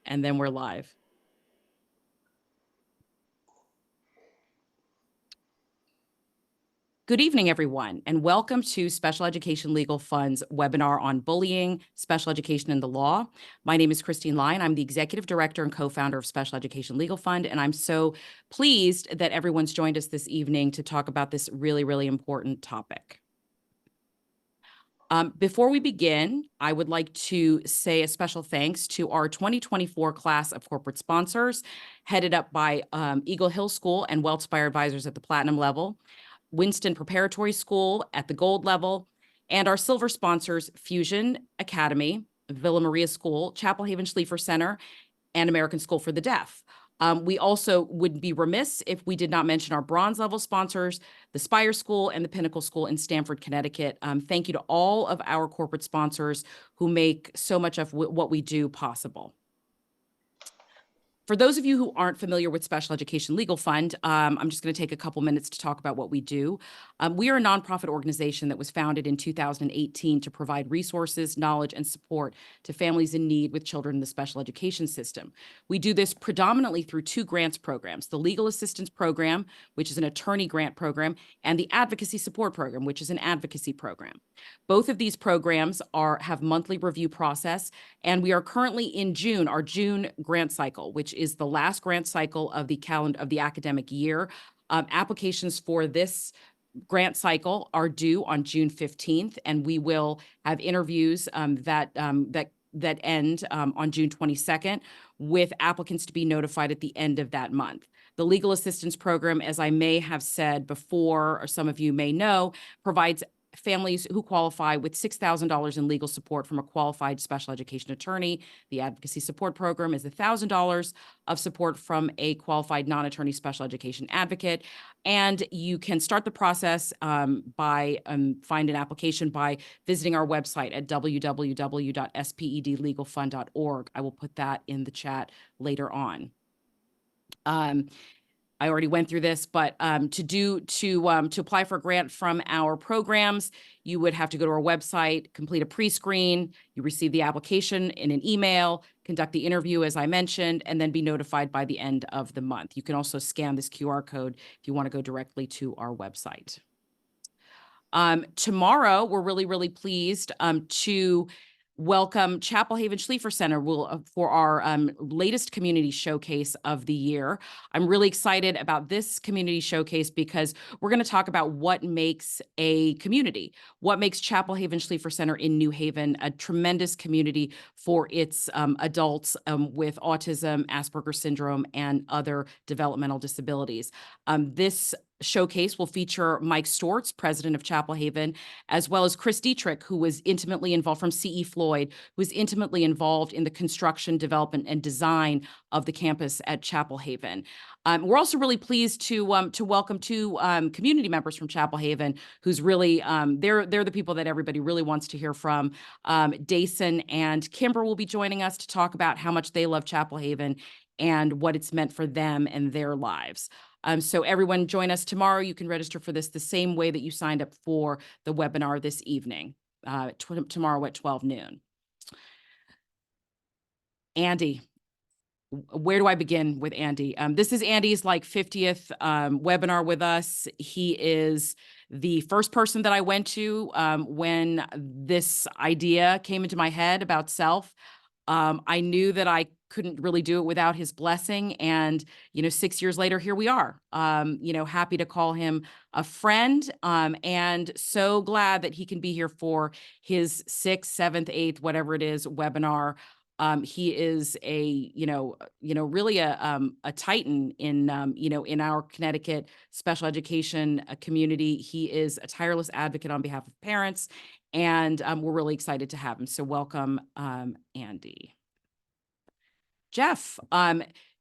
And then we're live. Good evening, everyone, and welcome to Special Education Legal Fund's webinar on bullying, special education, and the law. My name is Christine Lai, and I'm the Executive Director and Co-Founder of Special Education Legal Fund, and I'm so pleased that everyone's joined us this evening to talk about this really, really important topic. Before we begin, I would like to say a special thanks to our 2024 class of corporate sponsors, headed up by Eagle Hill School and WellSpire Advisors at the Platinum level, Winston Preparatory School at the Gold level, and our silver sponsors, Fusion Academy, Villa Maria School, Chapel Haven Schliefer Center, and American School for the Deaf. We also would be remiss if we did not mention our bronze level sponsors, the Spire School and the Pinnacle School in Stamford, Connecticut. Thank you to all of our corporate sponsors who make so much of what we do possible. For those of you who aren't familiar with Special Education Legal Fund, I'm just going to take a couple minutes to talk about what we do. We are a nonprofit organization that was founded in 2018 to provide resources, knowledge, and support to families in need with children in the special education system. We do this predominantly through two grants programs, the Legal Assistance Program, which is an attorney grant program, and the Advocacy Support Program, which is an advocacy program. Both of these programs have monthly review process, and we are currently in June, our June grant cycle, which is the last grant cycle of the academic year. Applications for this grant cycle are due on June 15th, and we will have interviews that end on June 22nd, with applicants to be notified at the end of that month. The Legal Assistance Program, as I may have said before, or some of you may know, provides families who qualify with $6,000 in legal support from a qualified special education attorney. The Advocacy Support Program is $1,000 of support from a qualified non-attorney special education advocate. And you can start the process by find an application by visiting our website at www.spedlegalfund.org. I will put that in the chat later on. I already went through this, but to apply for a grant from our programs, you would have to go to our website, complete a pre-screen, you receive the application in an email, conduct the interview, as I mentioned, and then be notified by the end of the month. You can also scan this QR code if you want to go directly to our website. Tomorrow, we're really, really pleased to welcome Chapel Haven Schliefer Center for our latest community showcase of the year. I'm really excited about this community showcase because we're going to talk about what makes a community, what makes Chapel Haven Schliefer Center in New Haven a tremendous community for its adults with autism, Asperger's syndrome, and other developmental disabilities. This showcase will feature Mike Stortz, president of Chapel Haven, as well as Chris Dietrich, who was intimately involved from C.E. Floyd, who was intimately involved in the construction, development, and design of the campus at Chapel Haven. We're also really pleased to welcome two community members from Chapel Haven, who's really, they're the people that everybody really wants to hear from. Dason and Kimber will be joining us to talk about how much they love Chapel Haven and what it's meant for them and their lives. So everyone join us tomorrow. You can register for this the same way that you signed up for the webinar this evening, tomorrow at 12 noon. Andy, where do I begin with Andy? This is Andy's 50th webinar with us. He is the first person that I went to when this idea came into my head about S.E.L.F. I knew that I couldn't really do it without his blessing. And, 6 years later, here we are, happy to call him a friend, and so glad that he can be here for his 6th, 7th, 8th, whatever it is, webinar. He is really a titan in, in our Connecticut special education community. He is a tireless advocate on behalf of parents, and we're really excited to have him. So welcome, Andy. Jeff.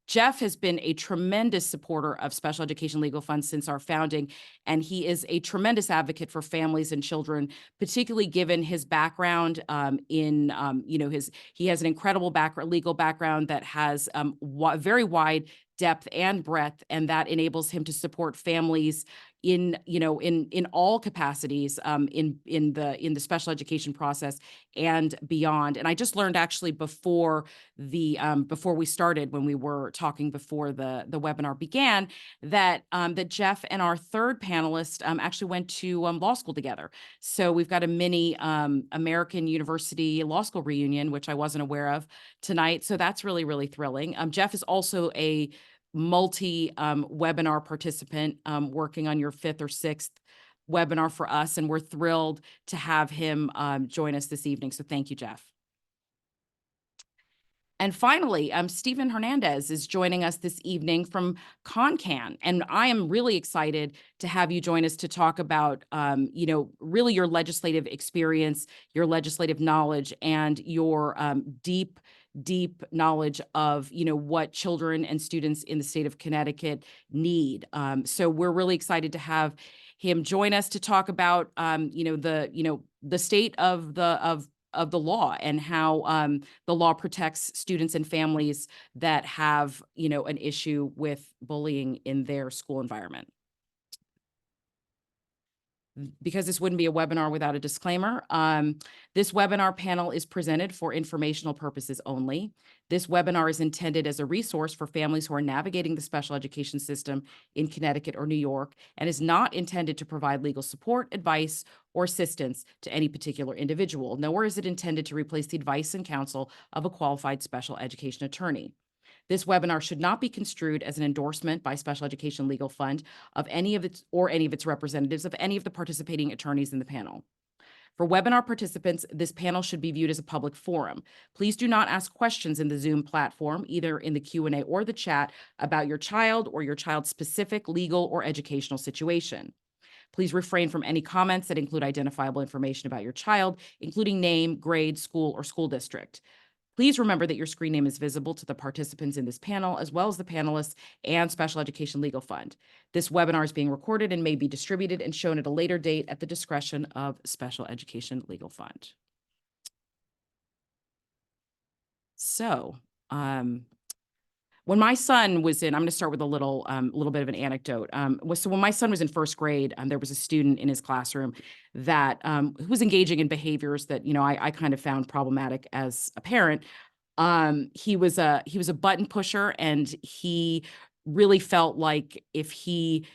Jeff has been a tremendous supporter of Special Education Legal Fund since our founding, and he is a tremendous advocate for families and children, particularly given his background he has an incredible legal background that has very wide depth and breadth, and that enables him to support families in, in all capacities, in the special education process and beyond. And I just learned actually before we started, when we were talking before the webinar began, that that Jeff and our third panelist actually went to law school together. So we've got a mini American University Law School reunion, which I wasn't aware of tonight. So that's really, really thrilling. Jeff is also a webinar participant, working on your 5th or 6th webinar for us. And we're thrilled to have him join us this evening. So thank you, Jeff. And finally, Steven Hernandez is joining us this evening from ConnCAN. And I am really excited to have you join us to talk about, really your legislative experience, your legislative knowledge, and your deep knowledge of, what children and students in the state of Connecticut need. So we're really excited to have him join us to talk about, the state of the law and how the law protects students and families that have, an issue with bullying in their school environment. Because this wouldn't be a webinar without a disclaimer, this webinar panel is presented for informational purposes only. This webinar is intended as a resource for families who are navigating the special education system in Connecticut or New York, and is not intended to provide legal support, advice, or assistance to any particular individual, nor is it intended to replace the advice and counsel of a qualified special education attorney. This webinar should not be construed as an endorsement by Special Education Legal Fund of any of its representatives of any of the participating attorneys in the panel. For webinar participants, this panel should be viewed as a public forum. Please do not ask questions in the Zoom platform, either in the Q&A or the chat, about your child or your child's specific legal or educational situation. Please refrain from any comments that include identifiable information about your child, including name, grade, school, or school district. Please remember that your screen name is visible to the participants in this panel, as well as the panelists and Special Education Legal Fund. This webinar is being recorded and may be distributed and shown at a later date at the discretion of Special Education Legal Fund. So, when my son was in, I'm going to start with a little bit of an anecdote. So when my son was in 1st grade, there was a student in his classroom that who was engaging in behaviors that I kind of found problematic as a parent. He was a button pusher, and he really felt like if he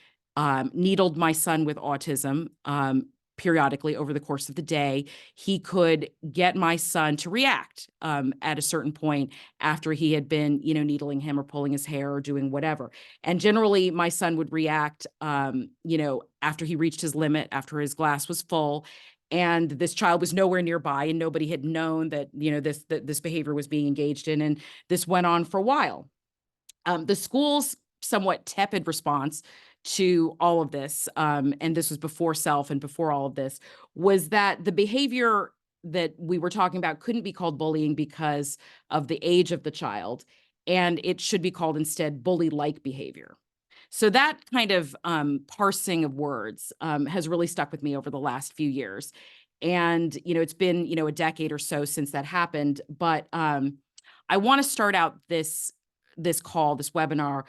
needled my son with autism periodically over the course of the day, he could get my son to react at a certain point after he had been, needling him or pulling his hair or doing whatever. And generally, my son would react, after he reached his limit, after his glass was full. And this child was nowhere nearby, and nobody had known that, this behavior was being engaged in. And this went on for a while. The school's somewhat tepid response to all of this, and this was before S.E.L.F. and before all of this, was that the behavior that we were talking about couldn't be called bullying because of the age of the child, and it should be called instead bully-like behavior. So that kind of parsing of words has really stuck with me over the last few years. And, it's been, a decade or so since that happened. But I want to start out this webinar,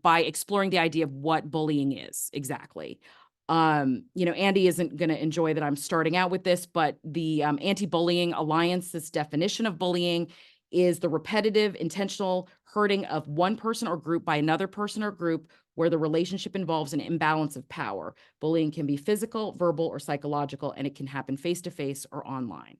by exploring the idea of what bullying is exactly. Andy isn't going to enjoy that I'm starting out with this, but the Anti-Bullying Alliance's definition of bullying is the repetitive, intentional hurting of one person or group by another person or group where the relationship involves an imbalance of power. Bullying can be physical, verbal, or psychological, and it can happen face-to-face or online.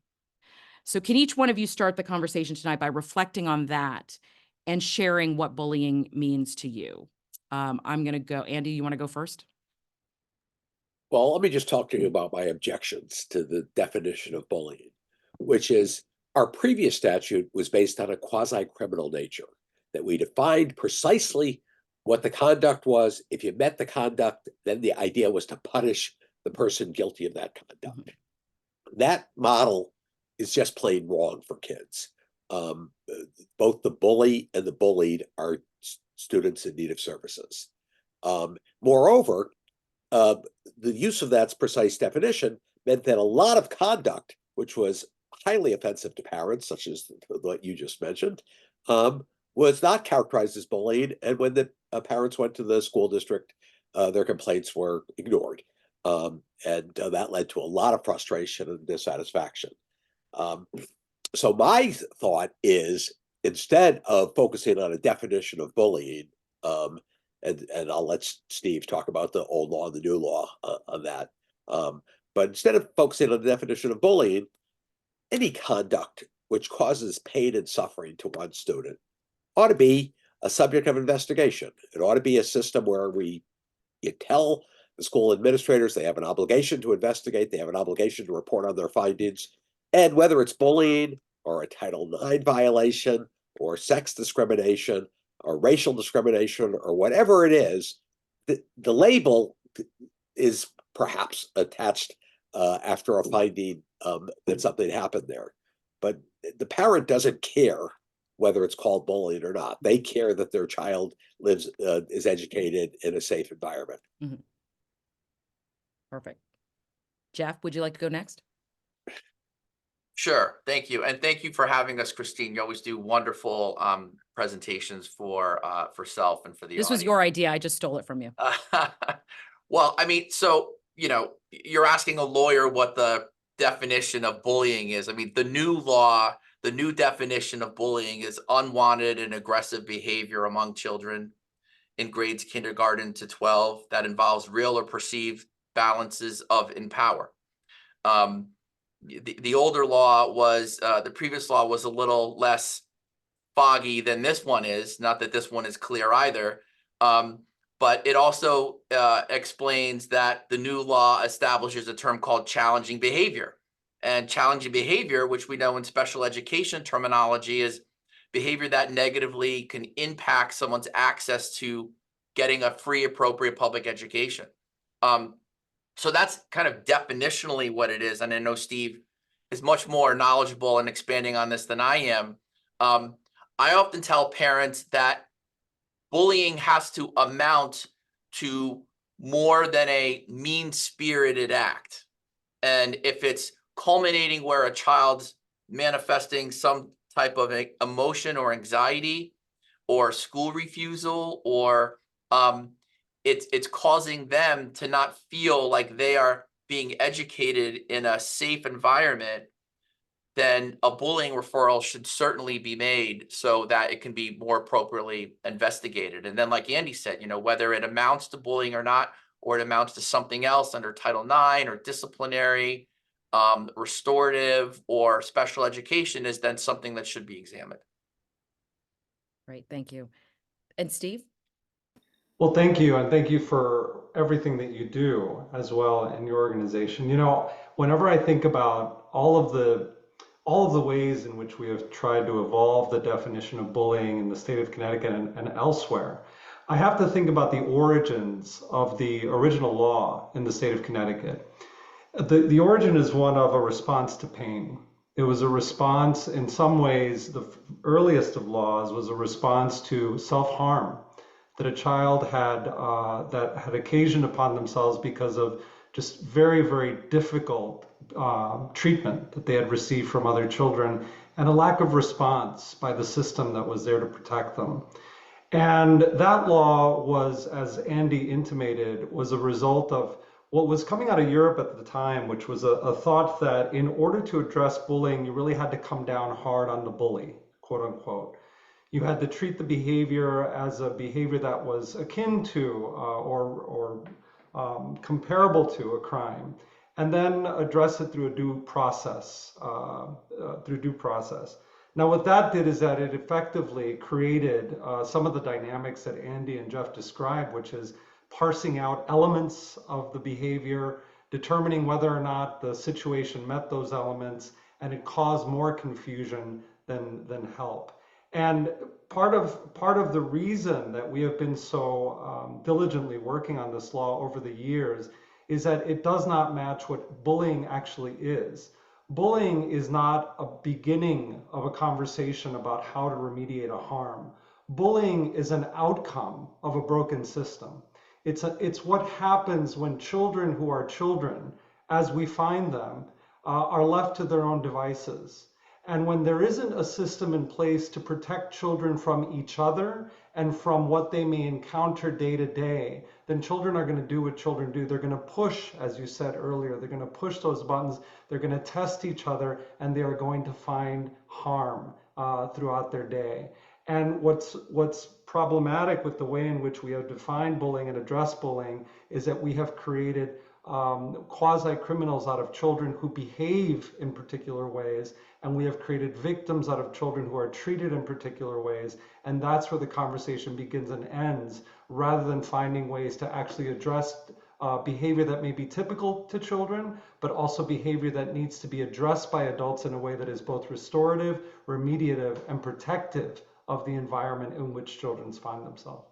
So can each one of you start the conversation tonight by reflecting on that and sharing what bullying means to you? I'm going to go. Andy, you want to go first? Well, let me just talk to you about my objections to the definition of bullying, which is our previous statute was based on a quasi-criminal nature, that we defined precisely what the conduct was. If you met the conduct, then the idea was to punish the person guilty of that conduct. That model is just plain wrong for kids. Both the bully and the bullied are students in need of services. Moreover, the use of that precise definition meant that a lot of conduct, which was highly offensive to parents, such as what you just mentioned, was not characterized as bullying, and when the parents went to the school district, their complaints were ignored, and that led to a lot of frustration and dissatisfaction. Um, so my thought is, instead of focusing on a definition of bullying, um, and I'll let Steve talk about the old law and the new law on that. But instead of focusing on the definition of bullying, any conduct which causes pain and suffering to one student ought to be a subject of investigation. It ought to be a system where you tell the school administrators they have an obligation to investigate, they have an obligation to report on their findings, and whether it's bullying or a Title IX violation or sex discrimination or racial discrimination or whatever it is, the label is perhaps attached after a finding that something happened there. But the parent doesn't care whether it's called bullying or not. They care that their child is educated in a safe environment. Mhm. Perfect. Jeff, would you like to go next? Sure. Thank you. And thank you for having us, Christine. You always do wonderful presentations for S.E.L.F. and for the This was audience. your idea. I just stole it from you. Well, I mean, so, you're asking a lawyer what the definition of bullying is. I mean, the new law, the new definition of bullying is unwanted and aggressive behavior among children in grades kindergarten to 12 that involves real or perceived balances in power. The older law was, the previous law was a little less foggy than this one is. Not that this one is clear either. But it also explains that the new law establishes a term called challenging behavior. And challenging behavior, which we know in special education terminology, is behavior that negatively can impact someone's access to getting a free, appropriate public education. So that's kind of definitionally what it is. And I know Steve is much more knowledgeable and expanding on this than I am. I often tell parents that bullying has to amount to more than a mean-spirited act. And if it's culminating where a child's manifesting some type of emotion or anxiety or school refusal, or it's causing them to not feel like they are being educated in a safe environment, then a bullying referral should certainly be made so that it can be more appropriately investigated. And then, like Andy said, whether it amounts to bullying or not, or it amounts to something else under Title IX or disciplinary, restorative, or special education, is then something that should be examined. Great, thank you. And Steve? Well, thank you, and thank you for everything that you do as well in your organization. Whenever I think about all of the ways in which we have tried to evolve the definition of bullying in the state of Connecticut and elsewhere, I have to think about the origins of the original law in the state of Connecticut. The origin is one of a response to pain. It was a response, in some ways, the earliest of laws was a response to self-harm that a child had that had occasioned upon themselves because of just very, very difficult treatment that they had received from other children, and a lack of response by the system that was there to protect them. And that law was, as Andy intimated, was a result of what was coming out of Europe at the time, which was a thought that in order to address bullying, you really had to come down hard on the bully, quote unquote. You had to treat the behavior as a behavior that was akin to or comparable to a crime, and then address it through a due process. Now, what that did is that it effectively created some of the dynamics that Andy and Jeff described, which is parsing out elements of the behavior, determining whether or not the situation met those elements, and it caused more confusion than help. And part of the reason that we have been so diligently working on this law over the years is that it does not match what bullying actually is. Bullying is not a beginning of a conversation about how to remediate a harm. Bullying is an outcome of a broken system. It's what happens when children who are children, as we find them, are left to their own devices. And when there isn't a system in place to protect children from each other and from what they may encounter day to day, then children are going to do what children do. They're going to push, as you said earlier, they're going to push those buttons, they're going to test each other, and they are going to find harm throughout their day. And what's problematic with the way in which we have defined bullying and addressed bullying is that we have created quasi-criminals out of children who behave in particular ways, and we have created victims out of children who are treated in particular ways, and that's where the conversation begins and ends, rather than finding ways to actually address behavior that may be typical to children, but also behavior that needs to be addressed by adults in a way that is both restorative, remediative, and protective of the environment in which children find themselves.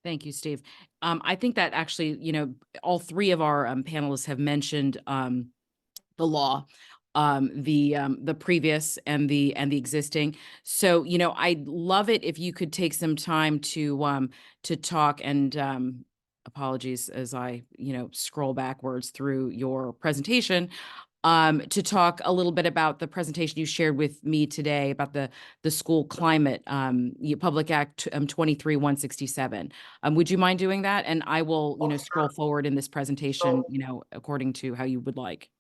Thank you, Steve. I think that actually, all three of our panelists have mentioned the law, the previous and the existing. So, I'd love it if you could take some time to talk and apologies as I, scroll backwards through your presentation. To talk a little bit about the presentation you shared with me today about the school climate, Public Act 23-167. Would you mind doing that? And I will, scroll forward in this presentation, according to how you would like.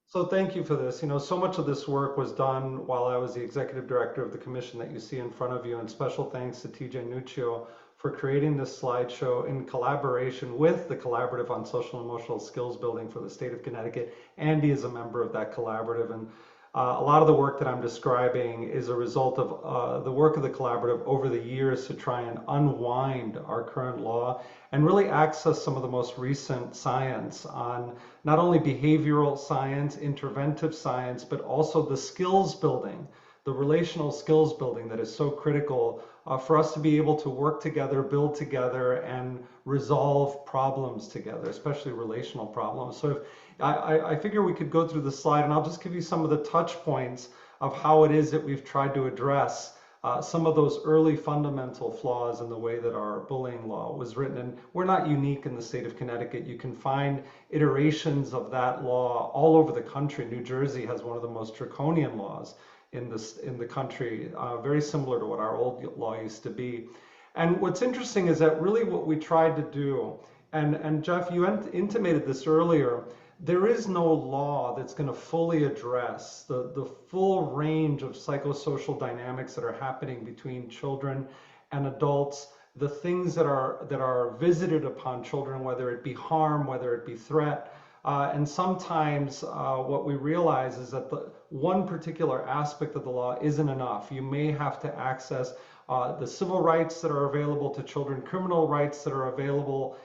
So thank you for this. So much of this work was done while I was the executive director of the commission that you see in front of you, and special thanks to TJ Nuccio for creating this slideshow in collaboration with the Collaborative on Social and Emotional Skills Building for the state of Connecticut. Andy is a member of that collaborative, and a lot of the work that I'm describing is a result of the work of the collaborative over the years to try and unwind our current law and really access some of the most recent science on not only behavioral science, interventive science, but also the skills building, the relational skills building that is so critical for us to be able to work together, build together, and resolve problems together, especially relational problems. So if, I figure we could go through the slide, and I'll just give you some of the touch points of how it is that we've tried to address some of those early fundamental flaws in the way that our bullying law was written. And we're not unique in the state of Connecticut. You can find iterations of that law all over the country. New Jersey has one of the most draconian laws in the country, very similar to what our old law used to be. And what's interesting is that really what we tried to do, and Jeff, you intimated this earlier, there is no law that's going to fully address the full range of psychosocial dynamics that are happening between children and adults, the things that are visited upon children, whether it be harm, whether it be threat. And sometimes what we realize is that the one particular aspect of the law isn't enough. You may have to access the civil rights that are available to children, criminal rights that are available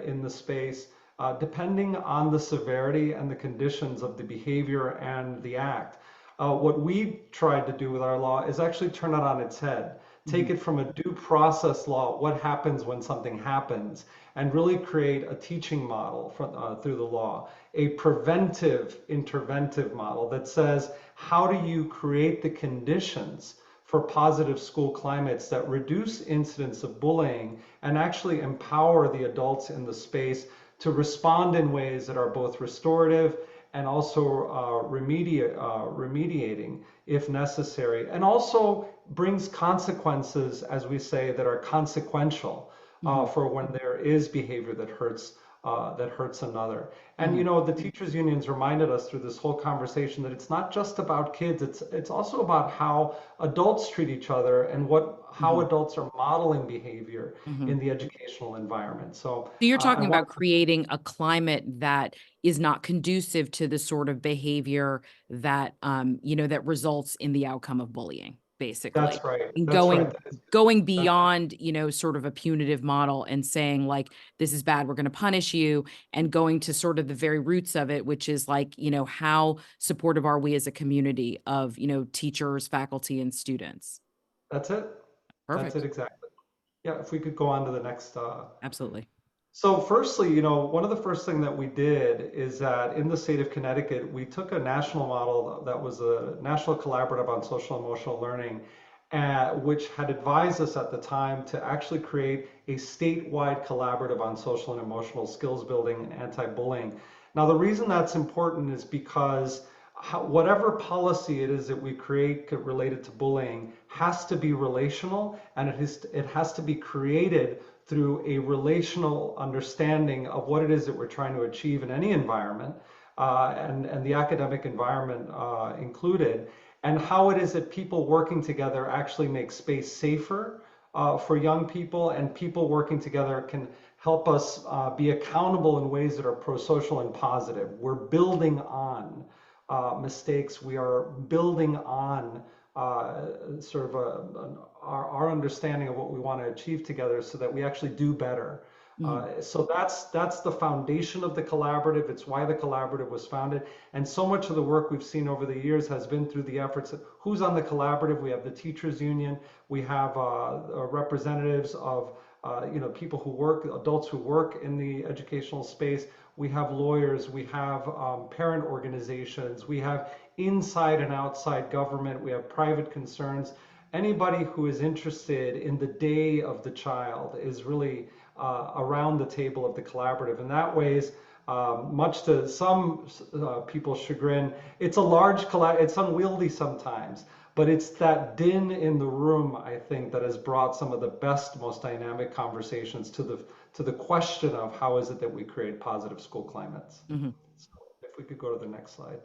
in the space, depending on the severity and the conditions of the behavior and the act. What we tried to do with our law is actually turn it on its head, take it from a due process law, what happens when something happens, and really create a teaching model through the law, a preventive interventive model that says, how do you create the conditions for positive school climates that reduce incidents of bullying and actually empower the adults in the space to respond in ways that are both restorative and also remediating if necessary, and also brings consequences, as we say, that are consequential for when there is behavior that hurts another. And the teachers unions reminded us through this whole conversation that it's not just about kids, it's also about how adults treat each other and how adults are modeling behavior in the educational environment. So you're talking about creating a climate that is not conducive to the sort of behavior that that results in the outcome of bullying, basically. That's right. And That's going beyond, sort of a punitive model and saying like, this is bad, we're going to punish you, and going to sort of the very roots of it, which is like, how supportive are we as a community of, teachers, faculty, and students? That's it. Perfect. That's it exactly. Yeah, if we could go on to the next. Absolutely. So firstly, one of the first things that we did is that in the state of Connecticut, we took a national model that was a National Collaborative on Social and Emotional Learning, which had advised us at the time to actually create a statewide collaborative on social and emotional skills building and anti-bullying. Now, the reason that's important is because whatever policy it is that we create related to bullying has to be relational, and it has to be created through a relational understanding of what it is that we're trying to achieve in any environment, and the academic environment included, and how it is that people working together actually make space safer for young people, and people working together can help us be accountable in ways that are pro-social and positive. We're building on mistakes. We are building on sort of our understanding of what we want to achieve together so that we actually do better. So that's the foundation of the collaborative. It's why the collaborative was founded. And so much of the work we've seen over the years has been through the efforts of who's on the collaborative. We have the teachers union. We have representatives of people who work, adults who work in the educational space. We have lawyers, we have parent organizations, we have inside and outside government, we have private concerns. Anybody who is interested in the day of the child is really around the table of the collaborative. And that ways, much to some people's chagrin, it's a large it's unwieldy sometimes, but it's that din in the room, I think, that has brought some of the best, most dynamic conversations to the question of how is it that we create positive school climates. So if we could go to the next slide.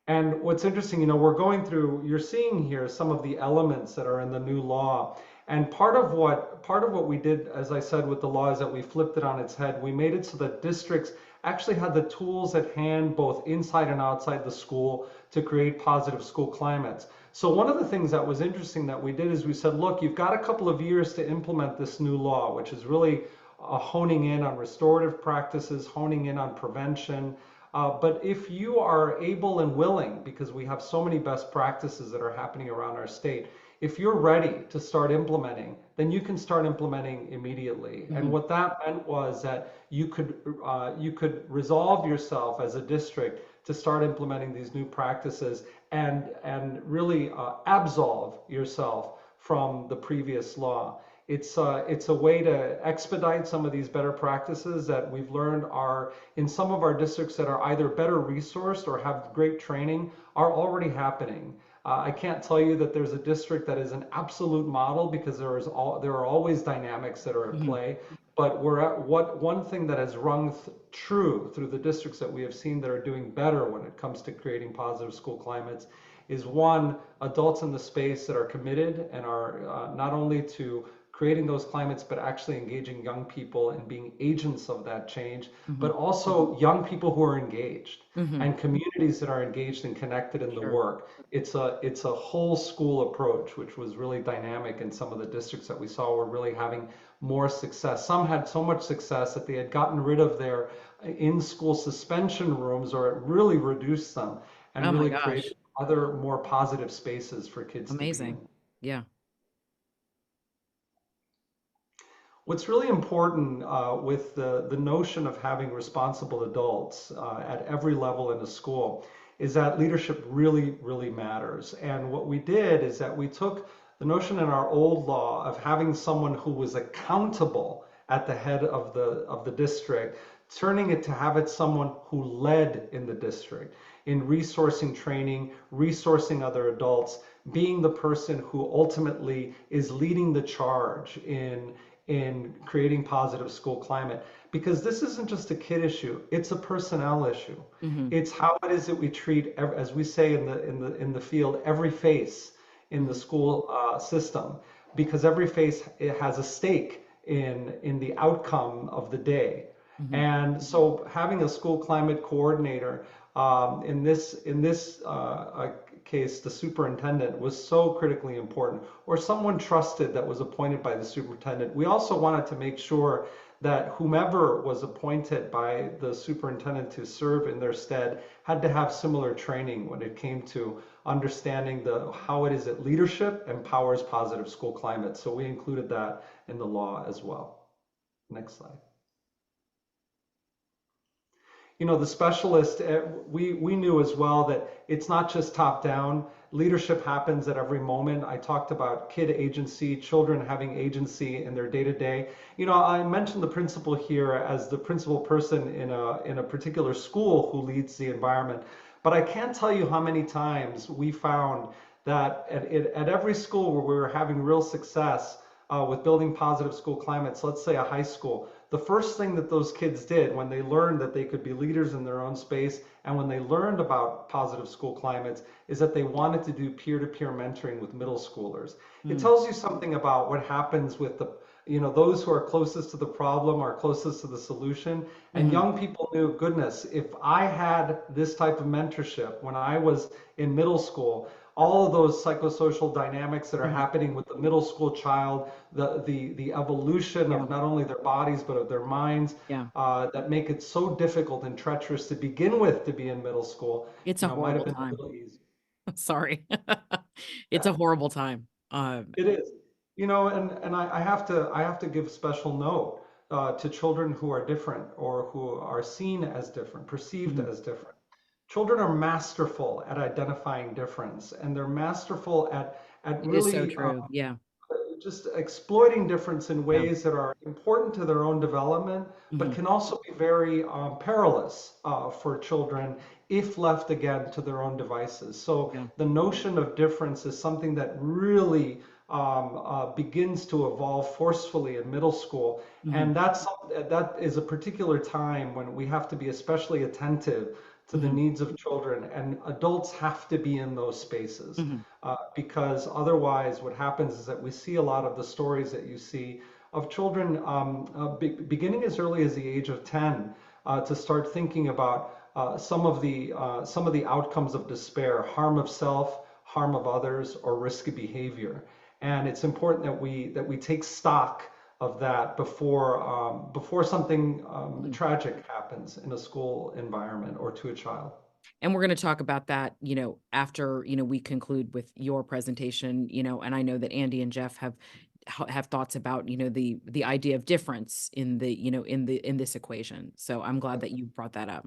And what's interesting, we're going through, you're seeing here some of the elements that are in the new law. And part of what we did, as I said, with the law is that we flipped it on its head. We made it so that districts actually had the tools at hand, both inside and outside the school, to create positive school climates. So one of the things that was interesting that we did is we said, look, you've got a couple of years to implement this new law, which is really honing in on restorative practices, honing in on prevention. But if you are able and willing, because we have so many best practices that are happening around our state, if you're ready to start implementing, then you can start implementing immediately. And what that meant was that you could resolve yourself as a district to start implementing these new practices and really absolve yourself from the previous law. It's a way to expedite some of these better practices that we've learned are in some of our districts that are either better resourced or have great training are already happening. I can't tell you that there's a district that is an absolute model because there are always dynamics that are at play. But one thing that has rung true through the districts that we have seen that are doing better when it comes to creating positive school climates is one, adults in the space that are committed and are not only to creating those climates, but actually engaging young people and being agents of that change, but also young people who are engaged and communities that are engaged and connected in the work. It's a whole school approach, which was really dynamic in some of the districts that we saw were really having more success. Some had so much success that they had gotten rid of their in-school suspension rooms, or it really reduced them and really created other more positive spaces for kids to be in. Yeah. What's really important with the notion of having responsible adults at every level in a school is that leadership really, really matters. And what we did is that we took the notion in our old law of having someone who was accountable at the head of the district, turning it to have it someone who led in the district in resourcing training, resourcing other adults, being the person who ultimately is leading the charge in creating positive school climate, because this isn't just a kid issue, it's a personnel issue. It's how it is that we treat, as we say in the field, every face in the school system, because every face has a stake in the outcome of the day. And so having a school climate coordinator, in this case, the superintendent, was so critically important, or someone trusted that was appointed by the superintendent. We also wanted to make sure that whomever was appointed by the superintendent to serve in their stead had to have similar training when it came to understanding how it is that leadership empowers positive school climate. So we included that in the law as well. Next slide. The specialist, we knew as well that it's not just top down. leadership happens at every moment. I talked about kid agency, children having agency in their day-to-day. You know, I mentioned the principal here as the principal person in a particular school who leads the environment. But I can't tell you how many times we found that at every school where we were having real success with building positive school climates, let's say a high school, the first thing that those kids did when they learned that they could be leaders in their own space and when they learned about positive school climates is that they wanted to do peer-to-peer mentoring with middle schoolers. It tells you something about what happens with the, you know, those who are closest to the problem are closest to the solution. And young people knew, goodness, if I had this type of mentorship when I was in middle school, all of those psychosocial dynamics that are happening with the middle school child, the evolution of not only their bodies but of their minds, that make it so difficult and treacherous to begin with to be in middle school, It's you a know, might have horrible been time. a little easier. Sorry. It's a horrible time. It is, you know, and I have to give special note to children who are different or who are seen as different, perceived as different. Children are masterful at identifying difference, and they're masterful at It is so really true. Yeah. just exploiting difference in Yeah. ways that are important to their own development, but can also be very perilous for children if left again to their own devices. So Yeah. the notion of difference is something that really begins to evolve forcefully in middle school, and that is a particular time when we have to be especially attentive to the needs of children, and adults have to be in those spaces because otherwise what happens is that we see a lot of the stories that you see of children beginning as early as the age of 10 to start thinking about some of the outcomes of despair, harm of self, harm of others, or risky behavior. And it's important that we take stock of that before something tragic happens in a school environment or to a child. And we're going to talk about that, you know, after, you know, we conclude with your presentation, you know, and I know that Andy and Jeff have thoughts about, you know, the idea of difference in the, you know, in this equation. So I'm glad that you brought that up.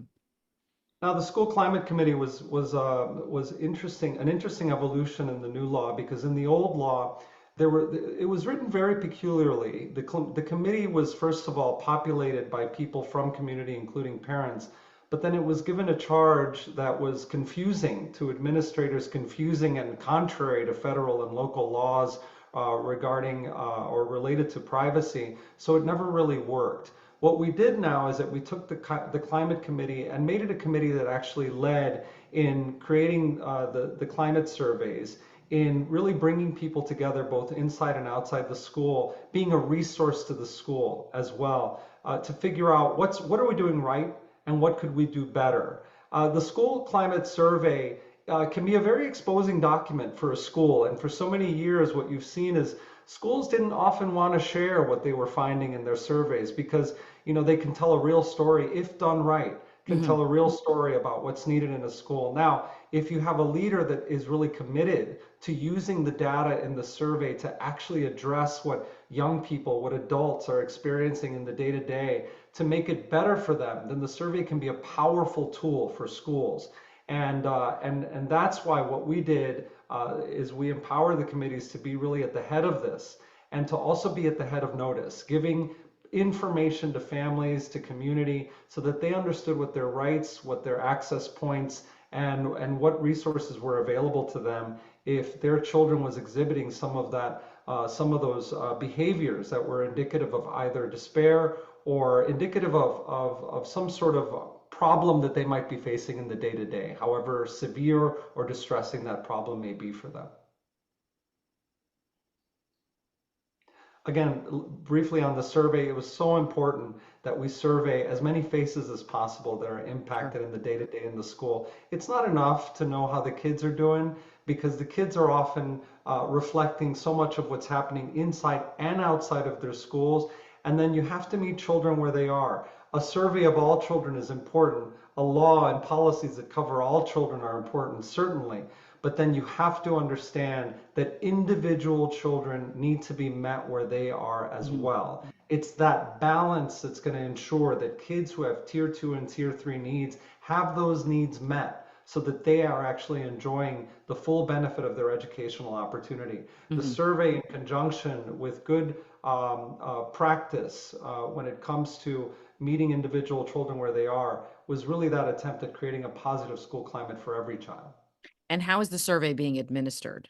Now, the school climate committee was interesting, an interesting evolution in the new law, because in the old law, it was written very peculiarly. The committee was, first of all, populated by people from community, including parents, but then it was given a charge that was confusing to administrators, confusing and contrary to federal and local laws regarding or related to privacy. So it never really worked. What we did now is that we took the climate committee and made it a committee that actually led in creating the climate surveys, in really bringing people together both inside and outside the school, being a resource to the school as well, to figure out what are we doing right and what could we do better. The school climate survey can be a very exposing document for a school, and for so many years what you've seen is schools didn't often want to share what they were finding in their surveys because, you know, they can tell a real story if done right, can tell a real story about what's needed in a school. Now, if you have a leader that is really committed to using the data in the survey to actually address what young people, what adults are experiencing in the day-to-day to make it better for them, then the survey can be a powerful tool for schools. And that's why what we did is we empower the committees to be really at the head of this and to also be at the head of notice, giving information to families, to community, so that they understood what their rights, what their access points, and what resources were available to them if their children was exhibiting some of those behaviors that were indicative of either despair or indicative of some sort of problem that they might be facing in the day-to-day, however severe or distressing that problem may be for them. Again, briefly on the survey, it was so important that we survey as many faces as possible that are impacted in the day-to-day in the school. It's not enough to know how the kids are doing, because the kids are often reflecting so much of what's happening inside and outside of their schools. And then you have to meet children where they are. A survey of all children is important. A law and policies that cover all children are important, certainly. But then you have to understand that individual children need to be met where they are as well. It's that balance that's going to ensure that kids who have tier 2 and tier 3 needs have those needs met, so that they are actually enjoying the full benefit of their educational opportunity. The survey, in conjunction with good practice when it comes to meeting individual children where they are, was really that attempt at creating a positive school climate for every child. And how is the survey being administered?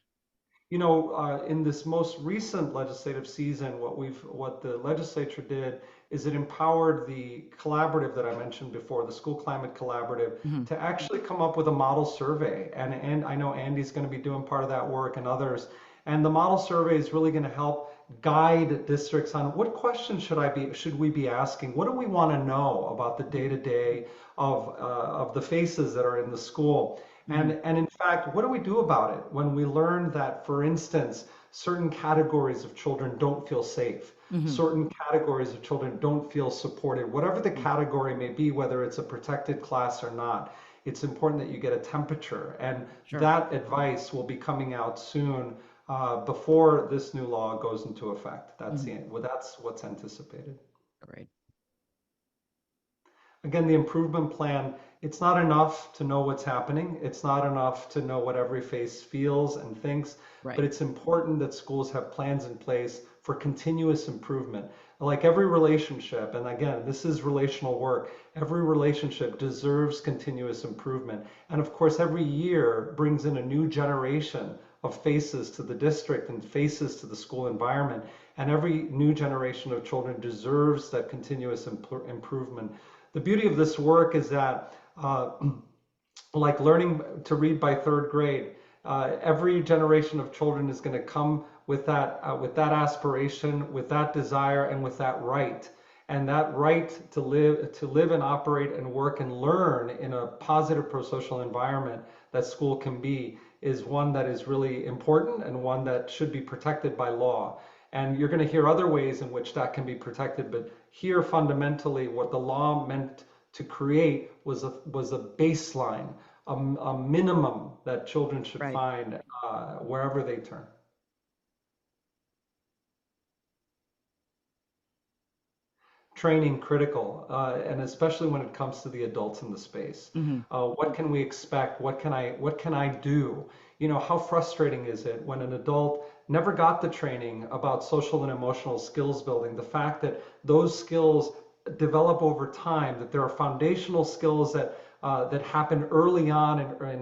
You know, in this most recent legislative season, what the legislature did is it empowered the collaborative that I mentioned before, the School Climate Collaborative, to actually come up with a model survey. And I know Andy's going to be doing part of that work and others. And the model survey is really going to help guide districts on what questions should we be asking? What do we want to know about the day-to-day of the faces that are in the school? And in fact, what do we do about it when we learn that, for instance, certain categories of children don't feel safe, certain categories of children don't feel supported, whatever the category may be, whether it's a protected class or not? It's important that you get a temperature, and that advice will be coming out soon before this new law goes into effect. That's that's what's anticipated. Great. Again, the improvement plan, it's not enough to know what's happening. It's not enough to know what every face feels and thinks, but it's important that schools have plans in place for continuous improvement. Like every relationship, and again, this is relational work, every relationship deserves continuous improvement. And of course, every year brings in a new generation of faces to the district and faces to the school environment. And every new generation of children deserves that continuous improvement. The beauty of this work is that, like learning to read by third grade, every generation of children is going to come with that aspiration, with that desire, and with that right. And that right to live and operate and work and learn in a positive pro-social environment that school can be is one that is really important and one that should be protected by law. And you're going to hear other ways in which that can be protected, but here fundamentally what the law meant to create was a baseline, a minimum that children should find wherever they turn. Training critical, and especially when it comes to the adults in the space. What can we expect? What can I do? You know, how frustrating is it when an adult never got the training about social and emotional skills building? The fact that those skills develop over time, that there are foundational skills that happen early on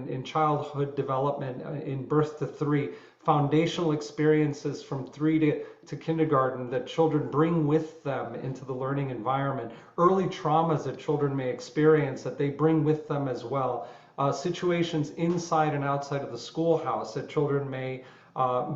in childhood development, in birth to 3, foundational experiences from 3 to kindergarten that children bring with them into the learning environment, early traumas that children may experience that they bring with them as well, situations inside and outside of the schoolhouse that children may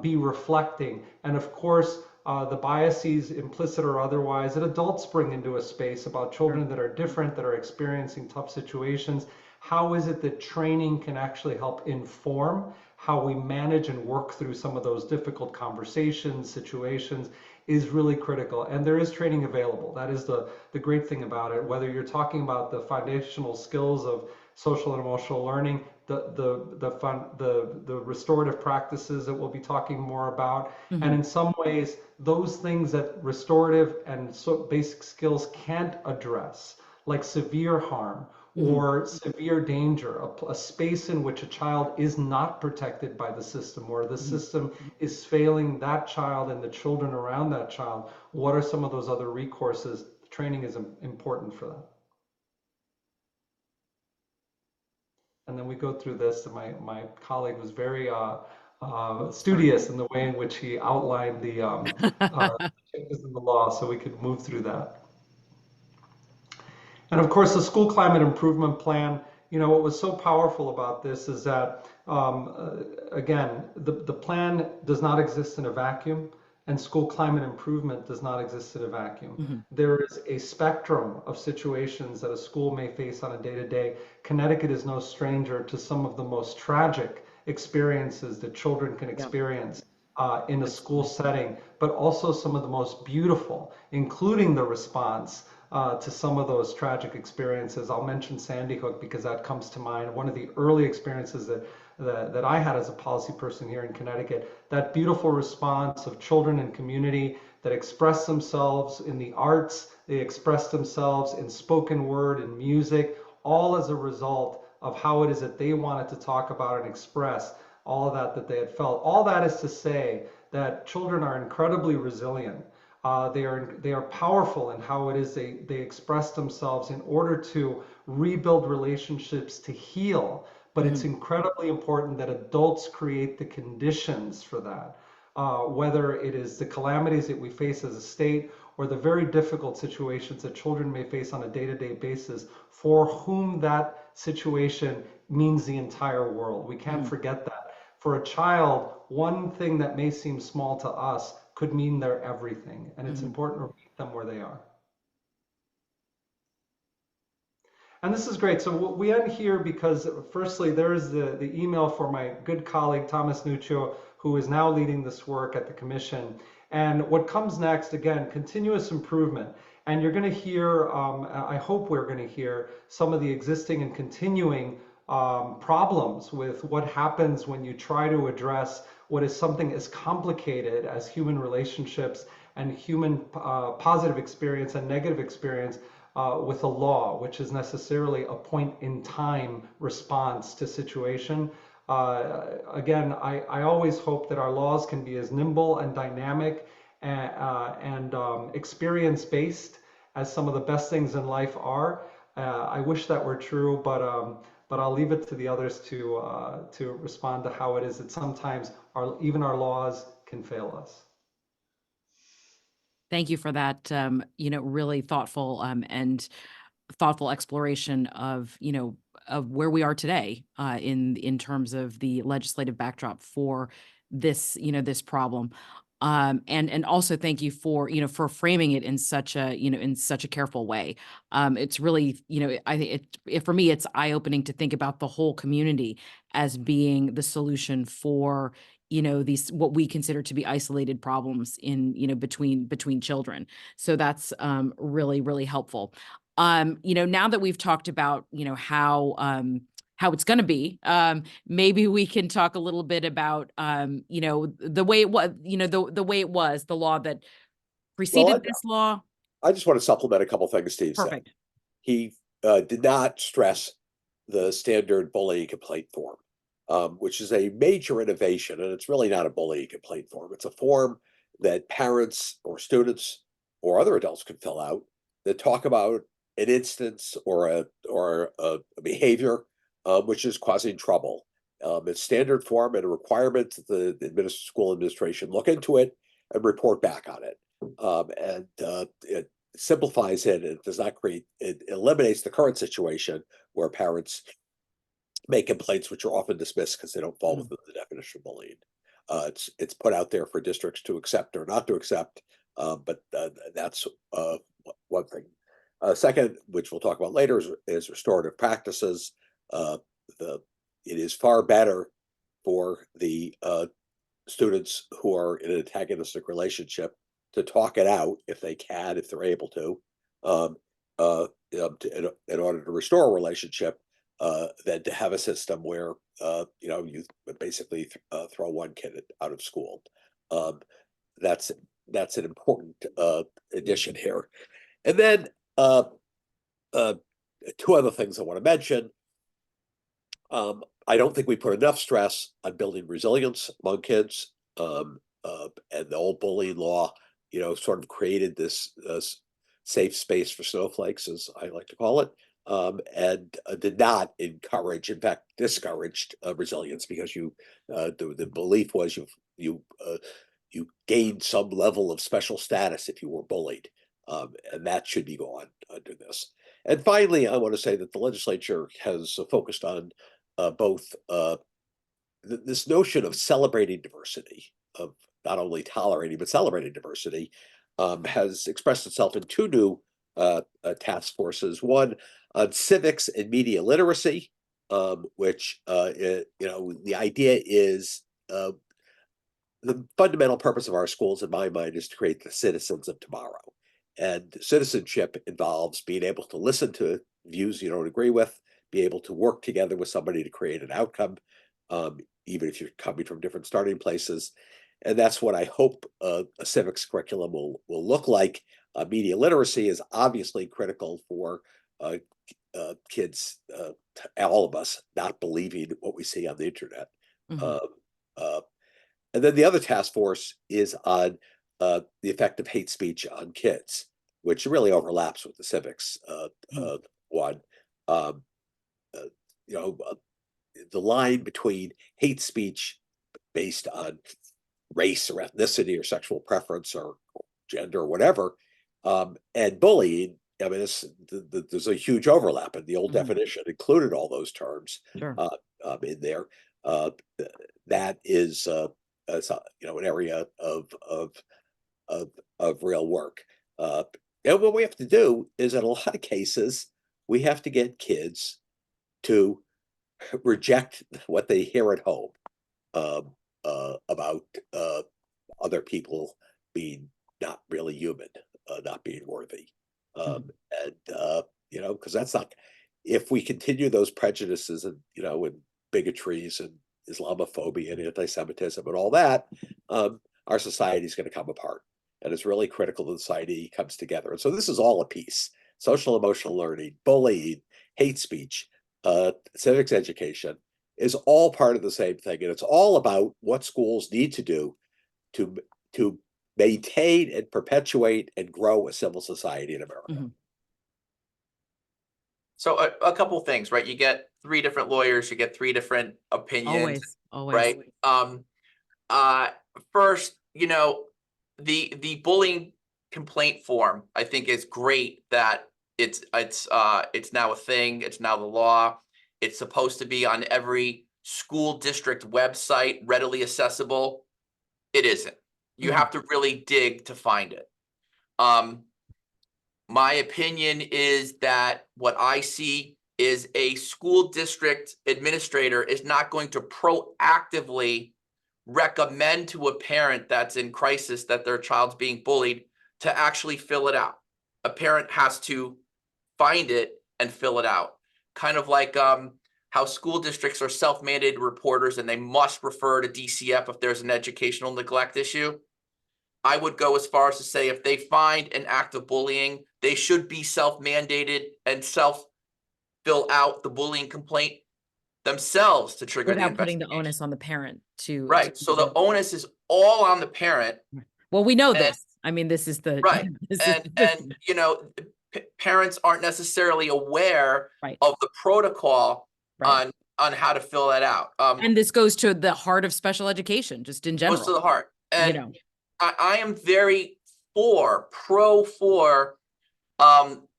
be reflecting, and of course the biases, implicit or otherwise, that adults bring into a space about children that are different, that are experiencing tough situations. How is it that training can actually help inform how we manage and work through some of those difficult conversations, situations, is really critical. And there is training available. That is the great thing about it. Whether you're talking about the foundational skills of social and emotional learning, the restorative practices that we'll be talking more about, and in some ways, those things that restorative and basic skills can't address, like severe harm or severe danger, a space in which a child is not protected by the system, or the system is failing that child and the children around that child. What are some of those other recourses? Training is important for that. And then we go through this, and my colleague was very studious in the way in which he outlined the changes in the law, so we could move through that. And of course, the School Climate Improvement Plan, you know, what was so powerful about this is that, again, the plan does not exist in a vacuum, and school climate improvement does not exist in a vacuum. There is a spectrum of situations that a school may face on a day-to-day. Connecticut is no stranger to some of the most tragic experiences that children can experience in a school setting, but also some of the most beautiful, including the response to some of those tragic experiences. I'll mention Sandy Hook because that comes to mind. One of the early experiences that I had as a policy person here in Connecticut, that beautiful response of children and community that express themselves in the arts, they express themselves in spoken word and music, all as a result of how it is that they wanted to talk about and express all of that they had felt. All that is to say that children are incredibly resilient. They are powerful in how it is they express themselves in order to rebuild relationships, to heal. But it's incredibly important that adults create the conditions for that. Whether it is the calamities that we face as a state or the very difficult situations that children may face on a day-to-day basis, for whom that situation means the entire world. We can't forget that. For a child, one thing that may seem small to us could mean they're everything, and it's important to meet them where they are. And this is great. So we end here because, firstly, there is the email for my good colleague, Thomas Nuccio, who is now leading this work at the Commission. And what comes next, again, continuous improvement. And you're going to hear, I hope we're going to hear some of the existing and continuing problems with what happens when you try to address what is something as complicated as human relationships and human positive experience and negative experience with a law, which is necessarily a point in time response to situation. Again, I always hope that our laws can be as nimble and dynamic and experience-based as some of the best things in life are. I wish that were true, but I'll leave it to the others to respond to how it is that sometimes even our laws can fail us. Thank you for that, really thoughtful and thoughtful exploration of, of where we are today in terms of the legislative backdrop for this, this problem. And also thank you for, for framing it in such a, in such a careful way. It's really, I think for me, it's eye-opening to think about the whole community as being the solution for, these what we consider to be isolated problems in, between children. So that's really, really helpful. Now that we've talked about, how it's going to be, maybe we can talk a little bit about, the way it was, the way it was, the law that preceded this law. I just want to supplement a couple things Steve said. Perfect. He did not stress the standard bullying complaint form, which is a major innovation, and it's really not a bullying complaint form. It's a form that parents or students or other adults can fill out that talk about an instance or a behavior which is causing trouble. It's standard form and a requirement that the school administration look into it and report back on it. It simplifies it. It does not create. It eliminates the current situation where parents make complaints which are often dismissed because they don't fall within the definition of bullying. It's put out there for districts to accept or not to accept, but that's one thing. Second, which we'll talk about later, is restorative practices. It is far better for the students who are in an antagonistic relationship to talk it out if they can, if they're able to, in order to restore a relationship, than to have a system where you basically throw one kid out of school. That's an important addition here. And then two other things I want to mention. I don't think we put enough stress on building resilience among kids. And the old bullying law, sort of created this safe space for snowflakes, as I like to call it, and did not encourage, in fact, discouraged resilience, because the belief was you gained some level of special status if you were bullied, and that should be gone under this. And finally, I want to say that the legislature has focused on both this notion of celebrating diversity, of not only tolerating but celebrating diversity, has expressed itself in two new task forces. One on civics and media literacy, which the idea is the fundamental purpose of our schools, in my mind, is to create the citizens of tomorrow. And citizenship involves being able to listen to views you don't agree with, be able to work together with somebody to create an outcome, even if you're coming from different starting places. And that's what I hope a civics curriculum will look like. Media literacy is obviously critical for uh, kids, all of us, not believing what we see on the internet. Mhm. Um, uh, and then the other task force is on the effect of hate speech on kids, which really overlaps with the civics one. Um, uh, you know, the line between hate speech based on race or ethnicity or sexual preference or gender or whatever, and bullying. I mean, there's a huge overlap, and the old Mhm. definition included all those terms Sure. in there. Uh, that is, an area of real work. Uh, and what we have to do is, in a lot of cases, we have to get kids to reject what they hear at home um, about other people being not really human, not being worthy. Um, Mhm. and, because that's not, if we continue those prejudices and, and bigotries and Islamophobia and anti Semitism and all that, our society is going to come apart. And it's really critical that society comes together. And so this is all a piece: social emotional learning, bullying, hate speech, civics education is all part of the same thing. And it's all about what schools need to do to to maintain and perpetuate and grow a civil society in America. Mhm. So a couple things, right? You get three different lawyers, you get three different opinions, Always. right? Uh, First, the bullying complaint form, I think, is great that it's now a thing. It's now the law. It's supposed to be on every school district website, readily accessible. It isn't. You Mhm. have to really dig to find it. Um, my opinion is that what I see is a school district administrator is not going to proactively recommend to a parent that's in crisis that their child's being bullied to actually fill it out. A parent has to find it and fill it out. Kind of like how school districts are self-mandated reporters and they must refer to DCF if there's an educational neglect issue. I would go as far as to say if they find an act of bullying, they should be self-mandated and self-fill out the bullying complaint themselves to trigger the Without putting the investigation. once on the parent to Right. So the onus is all on the parent. Well, we know And this. I mean, this is the right. this is And parents aren't necessarily aware right. of the protocol Right. on how to fill that out. And this goes to the heart of special education, just in Goes to general. the heart. You And know, I am very for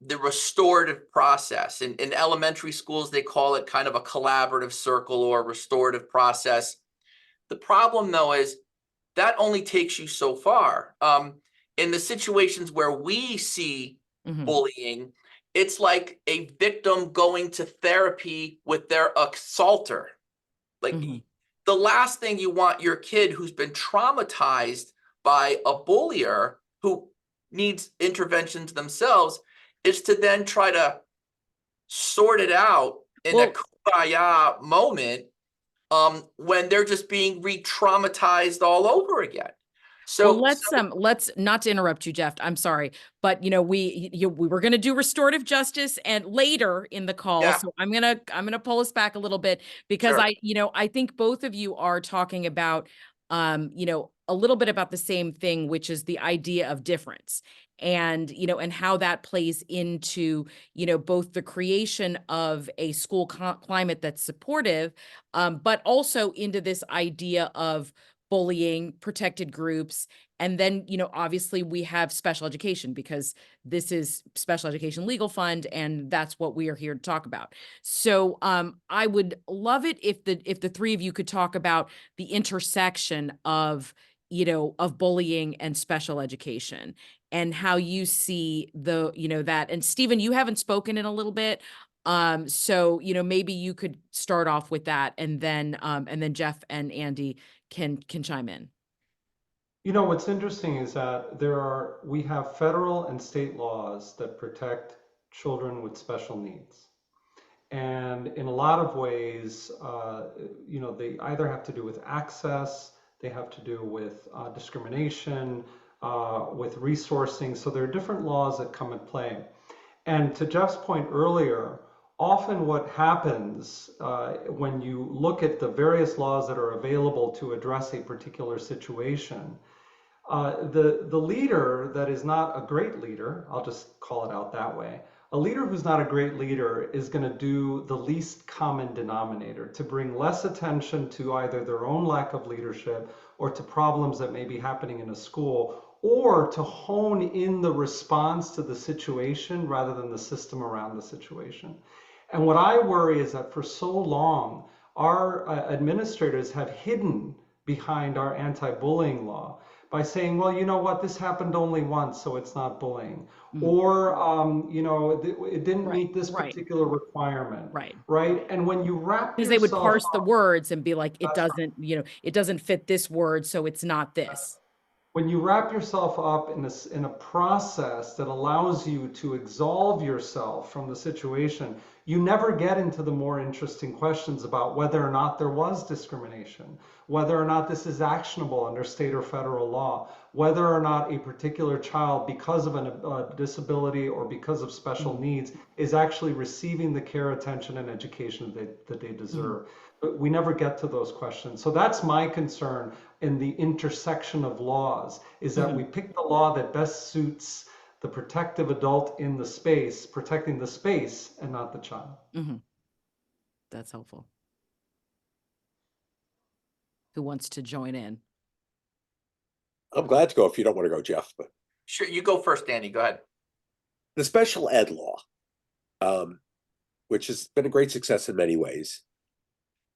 the restorative process. In elementary schools, they call it kind of a collaborative circle or restorative process. The problem, though, is that only takes you so far. In the situations where we see Mhm. bullying, it's like a victim going to therapy with their assaulter. Like Mhm. the last thing you want your kid who's been traumatized by a bullier who needs interventions themselves is to then try to sort it out in a Well, kumbaya moment when they're just being re-traumatized all over again. Well, So let's not to interrupt you, Jeff. I'm sorry, but we were going to do restorative justice and later in the call, yeah, so I'm gonna pull us back a little bit because sure. I think both of you are talking about a little bit about the same thing, which is the idea of difference and and how that plays into both the creation of a school climate that's supportive, but also into this idea of bullying, protected groups, and then, obviously we have special education because this is Special Education Legal Fund, and that's what we are here to talk about. So, I would love it if the three of you could talk about the intersection of, of bullying and special education and how you see that. And Steven, you haven't spoken in a little bit. So, maybe you could start off with that and then Jeff and Andy can chime in. What's interesting is that we have federal and state laws that protect children with special needs. And in a lot of ways, they either have to do with access, they have to do with discrimination, with resourcing. So there are different laws that come in play. And to Jeff's point earlier, often what happens when you look at the various laws that are available to address a particular situation, the leader that is not a great leader, I'll just call it out that way, a leader who's not a great leader is going to do the least common denominator to bring less attention to either their own lack of leadership or to problems that may be happening in a school, or to hone in the response to the situation rather than the system around the situation. And what I worry is that for so long, our administrators have hidden behind our anti-bullying law by saying, well, you know what, this happened only once, so it's not bullying. Or, you know, it didn't meet this particular requirement, right? And when you wrap Because they would yourself parse the up, words and be like, it That's right. doesn't, you know, it doesn't fit this word, so it's not this. when you wrap yourself up in a process that allows you to absolve yourself from the situation, you never get into the more interesting questions about whether or not there was discrimination, whether or not this is actionable under state or federal law, whether or not a particular child, because of a disability or because of special needs, is actually receiving the care, attention, and education that they deserve. But we never get to those questions. So that's my concern in the intersection of laws, is that we pick the law that best suits the protective adult in the space, protecting the space and not the child. That's helpful. Who wants to join in? I'm glad to go if you don't want to go, Jeff, but Sure, you go first, Danny. Go ahead. the special ed law, which has been a great success in many ways,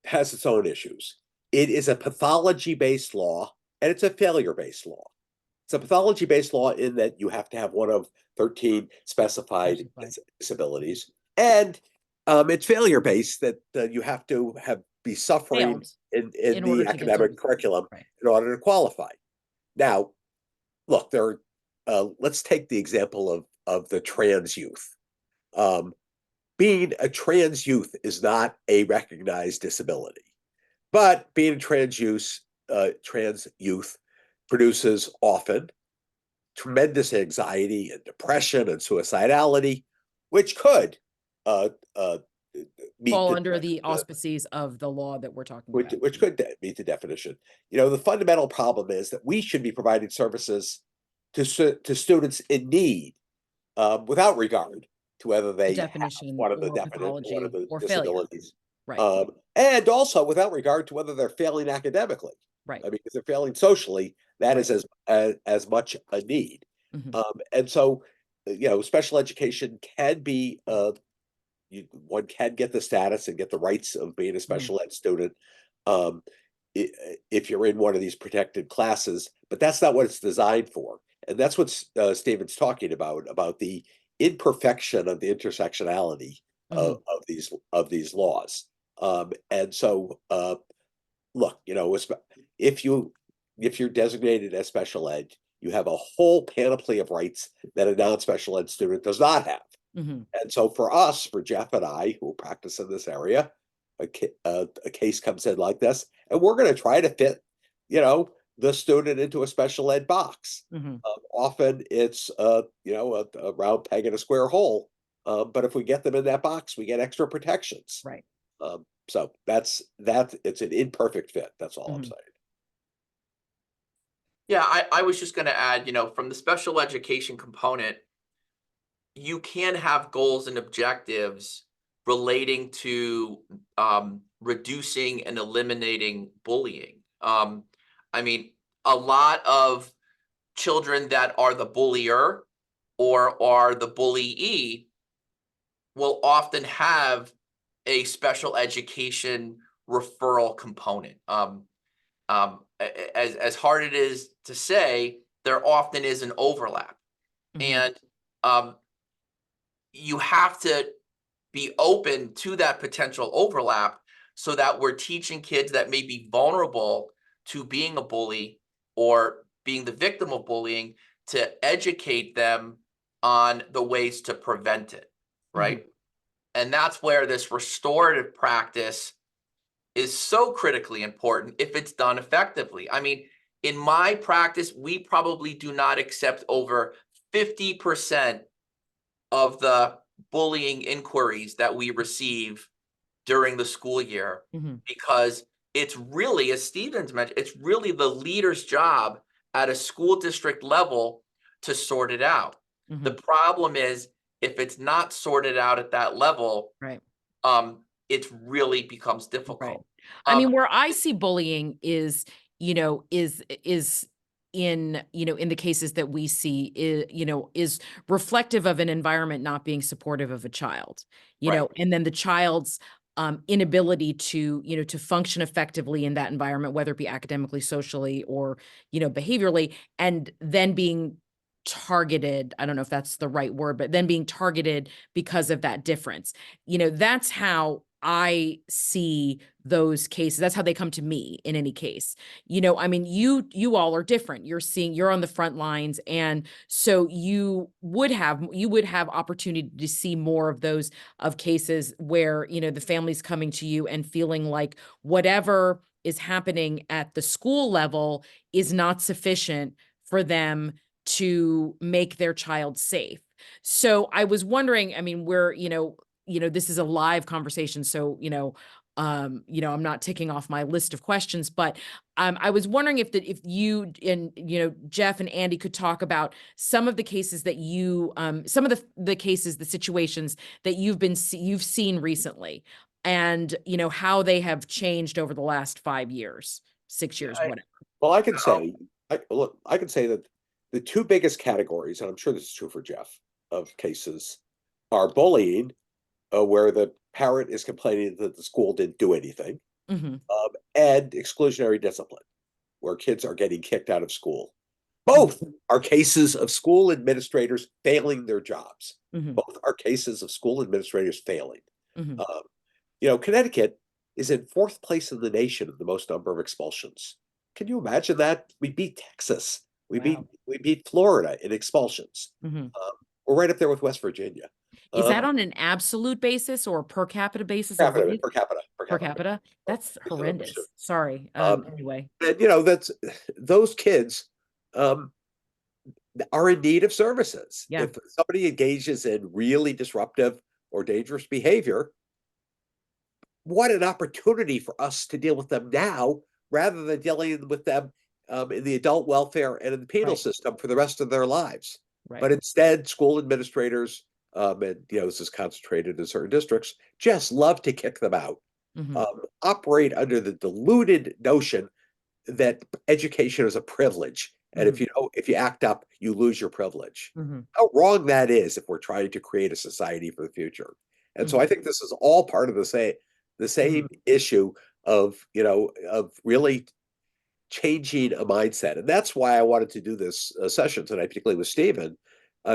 has its own issues. It is a pathology-based law, and it's a failure-based law. It's a pathology-based law in that you have to have one of 13 specified disabilities, and it's failure-based that you have to be suffering in the academic curriculum in order to qualify. Now, look, let's take the example of the trans youth. Being a trans youth is not a recognized disability, but being a trans youth produces often tremendous anxiety and depression and suicidality, which could fall under the auspices of the law that we're talking about. Which could meet the definition. You know, the fundamental problem is that we should be providing services to students in need without regard to whether they have one of the disabilities. And also without regard to whether they're failing academically. I mean, if they're failing socially, that is as much a need. And so, you know, special education can be one can get the status and get the rights of being a special ed student if you're in one of these protected classes, but that's not what it's designed for. And that's what Steven's talking about the imperfection of the intersectionality of these laws. And so, look, you know, if you're designated as special ed, you have a whole panoply of rights that a non-special ed student does not have. And so for us, for Jeff and I, who practice in this area, a case comes in like this, and we're going to try to fit, you know, the student into a special ed box. Often it's, you know, a round peg in a square hole. But if we get them in that box, we get extra protections. So it's an imperfect fit. That's all I'm saying. Yeah, I was just going to add, you know, from the special education component, you can have goals and objectives relating to reducing and eliminating bullying. I mean, a lot of children that are the bullier or are the bullyee will often have a special education referral component. As hard it is to say, there often is an overlap. And you have to be open to that potential overlap so that we're teaching kids that may be vulnerable to being a bully or being the victim of bullying to educate them on the ways to prevent it, right? And that's where this restorative practice is so critically important if it's done effectively. I mean, in my practice, we probably do not accept over 50% of the bullying inquiries that we receive during the school year, because it's really, as Steven's mentioned, it's really the leader's job at a school district level to sort it out. The problem is, if it's not sorted out at that level, Right. it really becomes difficult. Right. I mean, where I see bullying is, is in, in the cases that we see is reflective of an environment not being supportive of a child, Right. and then the child's inability to, to function effectively in that environment, whether it be academically, socially, or, behaviorally, and then being targeted. I don't know if that's the right word, but then being targeted because of that difference. That's how I see those cases. That's how they come to me in any case. I mean, you all are different. You're on the front lines. And so you would have opportunity to see more of those cases where, the family's coming to you and feeling like whatever is happening at the school level is not sufficient for them to make their child safe. So I was wondering, I mean, this is a live conversation, so, I'm not ticking off my list of questions, but I was wondering if you and, Jeff and Andy could talk about some of the cases that some of the cases, the situations that you've seen recently, and, how they have changed over the last 5 years, 6 years, whatever. Well, I can say, I can say that the two biggest categories, and I'm sure this is true for Jeff, of cases are bullying, where the parent is complaining that the school didn't do anything, and exclusionary discipline, where kids are getting kicked out of school. Both are cases of school administrators failing their jobs. Both are cases of school administrators failing. Connecticut is in 4th place in the nation of the most number of expulsions. Can you imagine that? We beat Texas. We beat Florida in expulsions. We're right up there with West Virginia. Is that on an absolute basis or a per capita basis? Per capita. That's horrendous. Sorry. Anyway. And, those kids are in need of services. Yeah. If somebody engages in really disruptive or dangerous behavior, what an opportunity for us to deal with them now, rather than dealing with them in the adult welfare and in the penal system for the rest of their lives. Right. But instead, school administrators, and this is concentrated in certain districts, just love to kick them out. Operate under the deluded notion that education is a privilege, and if you act up, you lose your privilege. How wrong that is if we're trying to create a society for the future. And so I think this is all part of the same issue of really changing a mindset. And that's why I wanted to do this session tonight, particularly with Steven,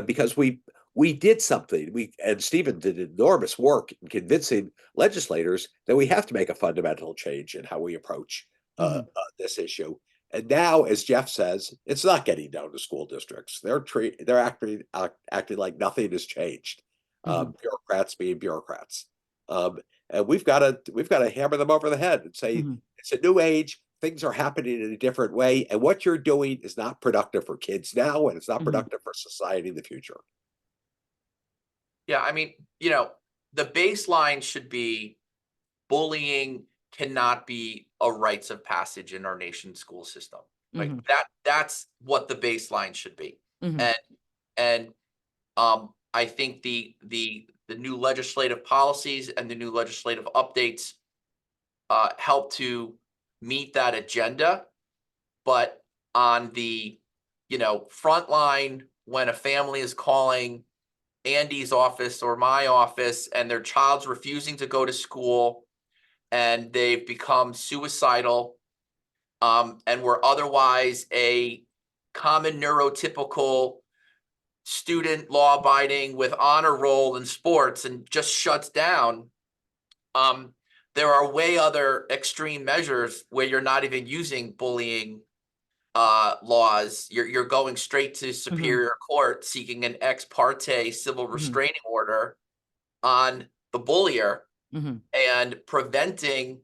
because we did something. And Steven did enormous work in convincing legislators that we have to make a fundamental change in how we approach this issue. And now, as Jeff says, it's not getting down to school districts. They're acting like nothing has changed. Bureaucrats being bureaucrats, and we've got to hammer them over the head and say it's a new age. Things are happening in a different way, and what you're doing is not productive for kids now, and it's not productive for society in the future. Yeah, I mean, the baseline should be bullying cannot be a rites of passage in our nation's school system. Like that's what the baseline should be. And I think the new legislative policies and the new legislative updates help to meet that agenda. But on the front line, when a family is calling Andy's office or my office and their child's refusing to go to school and they've become suicidal, and were otherwise a common neurotypical student, law-abiding with honor roll in sports, and just shuts down, there are way other extreme measures where you're not even using bullying laws. You're going straight to Superior Court seeking an ex parte civil restraining order on the bullier and preventing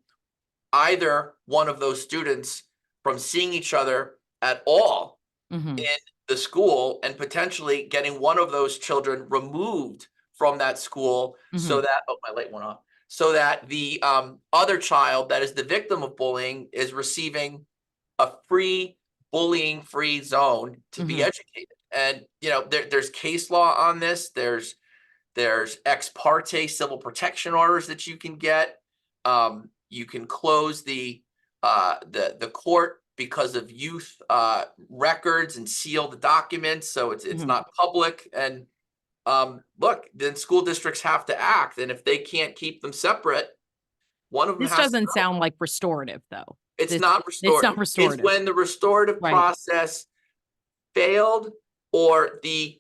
either one of those students from seeing each other at all Mhm. in the school and potentially getting one of those children removed from that school so Mhm. that, oh, my light went off, so that the other child that is the victim of bullying is receiving a free bullying free zone to be Mhm. educated. And, you know, there's case law on this. There's ex parte civil protection orders that you can get. You can close the court because of youth records and seal the documents, so it's Mhm. not public. And look, then school districts have to act, and if they can't keep them separate, one of them This has to doesn't go. sound like restorative, though. It's This not it's not restorative. It's restorative. when the restorative Right. process failed, or the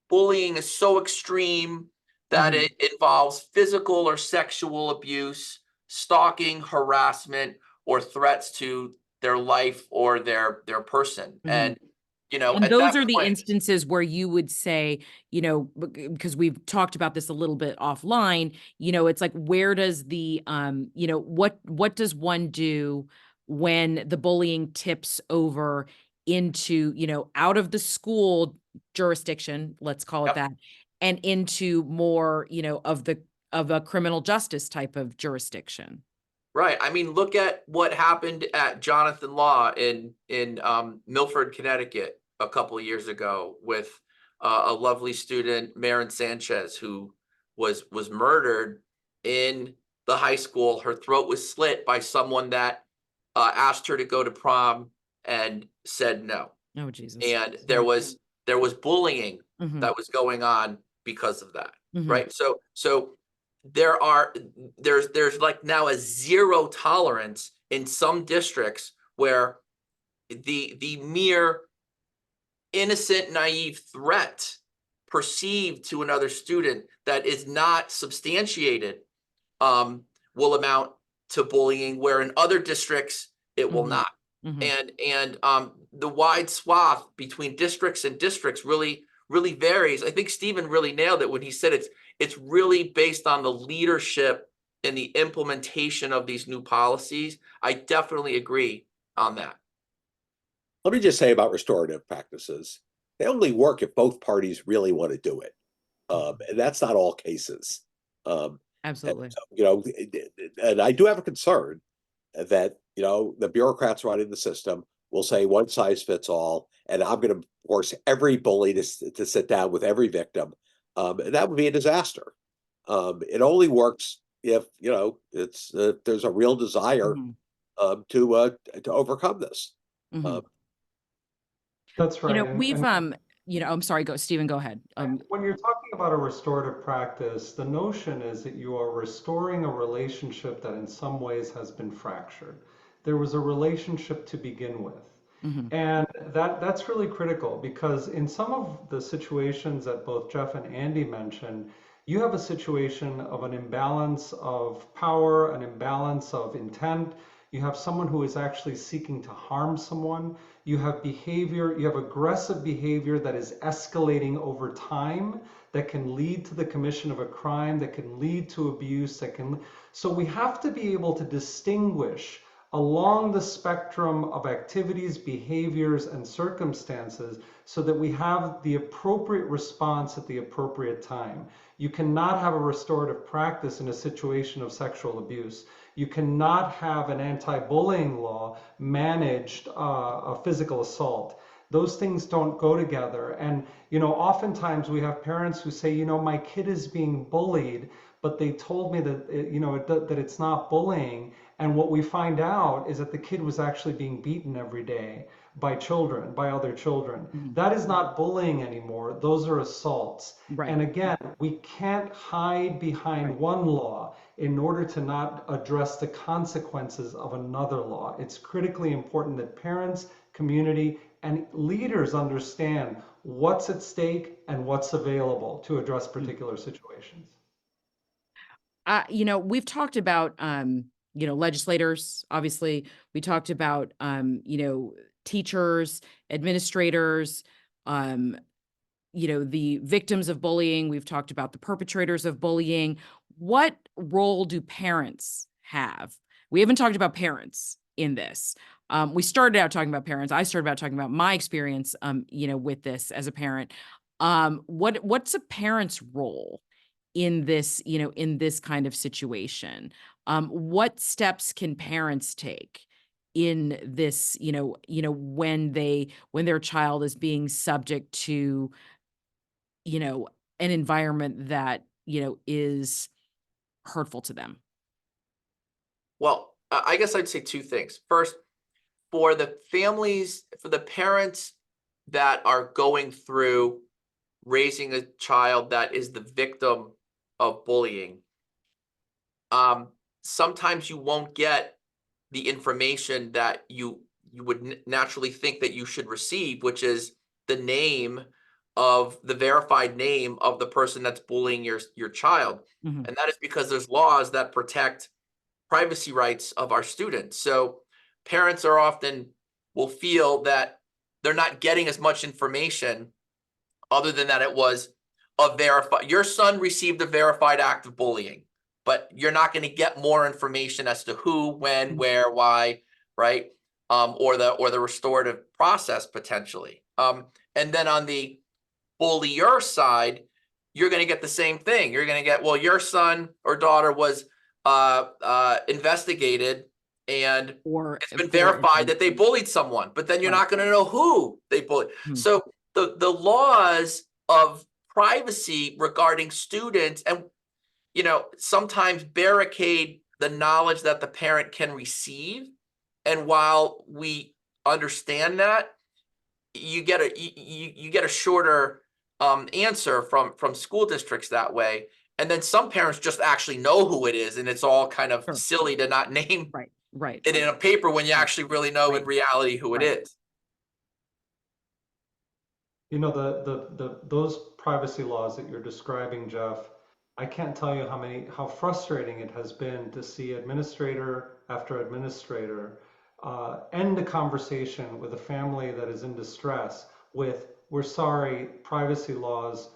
bullying is so extreme that Mhm. it involves physical or sexual abuse, stalking, harassment, or threats to their life or their person. Mhm. And, you know, And at those that are the point, instances where you would say, you know, because we've talked about this a little bit offline, you know, it's like, where does the, you know, what does one do when the bullying tips over into, you know, out of the school jurisdiction, let's call it yep, that, and into more, you know, of a criminal justice type of jurisdiction? right. I mean, look at what happened at Jonathan Law in Milford, Connecticut, a couple of years ago with a lovely student, Marin Sanchez, who was murdered in the high school. Her throat was slit by someone that asked her to go to prom and said no. Oh, Jesus. And Yeah. there was bullying Mhm. that was going on because of that, Mhm. right? So there's like now a zero tolerance in some districts where the mere innocent naive threat perceived to another student that is not substantiated will amount to bullying, where in other districts it will Mhm. not. Mhm. And the wide swath between districts and districts really varies. I think Stephen really nailed it when he said it's really based on the leadership and the implementation of these new policies. I definitely agree on that. Let me just say about restorative practices, they only work if both parties really want to do it. And that's not all cases. And Absolutely. so, you know, and I do have a concern that, you know, the bureaucrats running the system will say one size fits all, and I'm going to force every bully to sit down with every victim. And that would be a disaster. It only works if, you know, there's a real desire Mhm. to overcome this. Mhm. Um, That's You right. know, we've, And you know, I'm sorry, go, Stephen, go ahead. when you're talking about a restorative practice, the notion is that you are restoring a relationship that in some ways has been fractured. There was a relationship to begin with. Mhm. And that's really critical because in some of the situations that both Jeff and Andy mentioned, you have a situation of an imbalance of power, an imbalance of intent. You have someone who is actually seeking to harm someone. You have behavior, you have aggressive behavior that is escalating over time that can lead to the commission of a crime, that can lead to abuse, so we have to be able to distinguish along the spectrum of activities, behaviors, and circumstances so that we have the appropriate response at the appropriate time. You cannot have a restorative practice in a situation of sexual abuse. You cannot have an anti-bullying law managed a physical assault. Those things don't go together. And, you know, oftentimes we have parents who say, you know, my kid is being bullied, but they told me that, that it's not bullying. And what we find out is that the kid was actually being beaten every day by children, by other children. Mhm. That is not bullying anymore. Those are assaults. Right. And again, we can't hide behind Right. one law in order to not address the consequences of another law. It's critically important that parents, community, and leaders understand what's at stake and what's available to address Mm. particular situations. You know, we've talked about, you know, legislators, obviously. We talked about, you know, teachers, administrators, um, you know, the victims of bullying. We've talked about the perpetrators of bullying. What role do parents have? We haven't talked about parents in this. We started out talking about parents. I started out talking about my experience, with this as a parent. What's a parent's role in this, in this kind of situation? What steps can parents take in this, when their child is being subject to, an environment that, is hurtful to them? Well, I guess I'd say two things. First, for the families, for the parents that are going through raising a child that is the victim of bullying, sometimes you won't get the information that you would naturally think that you should receive, which is the name of the verified name of the person that's bullying your child. Mhm. And that is because there's laws that protect privacy rights of our students. So parents are often will feel that they're not getting as much information other than that it was a verified, your son received a verified act of bullying, but you're not going to get more information as to who, when, where, why, right? Or the restorative process potentially. And then on the bullier side, you're going to get the same thing. You're going to get, well, your son or daughter was investigated and Or it's been verified that they bullied someone, but then you're Right. not going to know who they bullied. Mhm. So the laws of privacy regarding students and sometimes barricade the knowledge that the parent can receive. And while we understand that, you get a shorter answer from school districts that way. And then some parents just actually know who it is, and it's all kind of Sure. silly to not name Right. it in a paper when you Right. actually really know in Right. reality who it Right. is. You know, those privacy laws that you're describing, Jeff, I can't tell you how frustrating it has been to see administrator after administrator end a conversation with a family that is in distress with, "We're sorry, privacy laws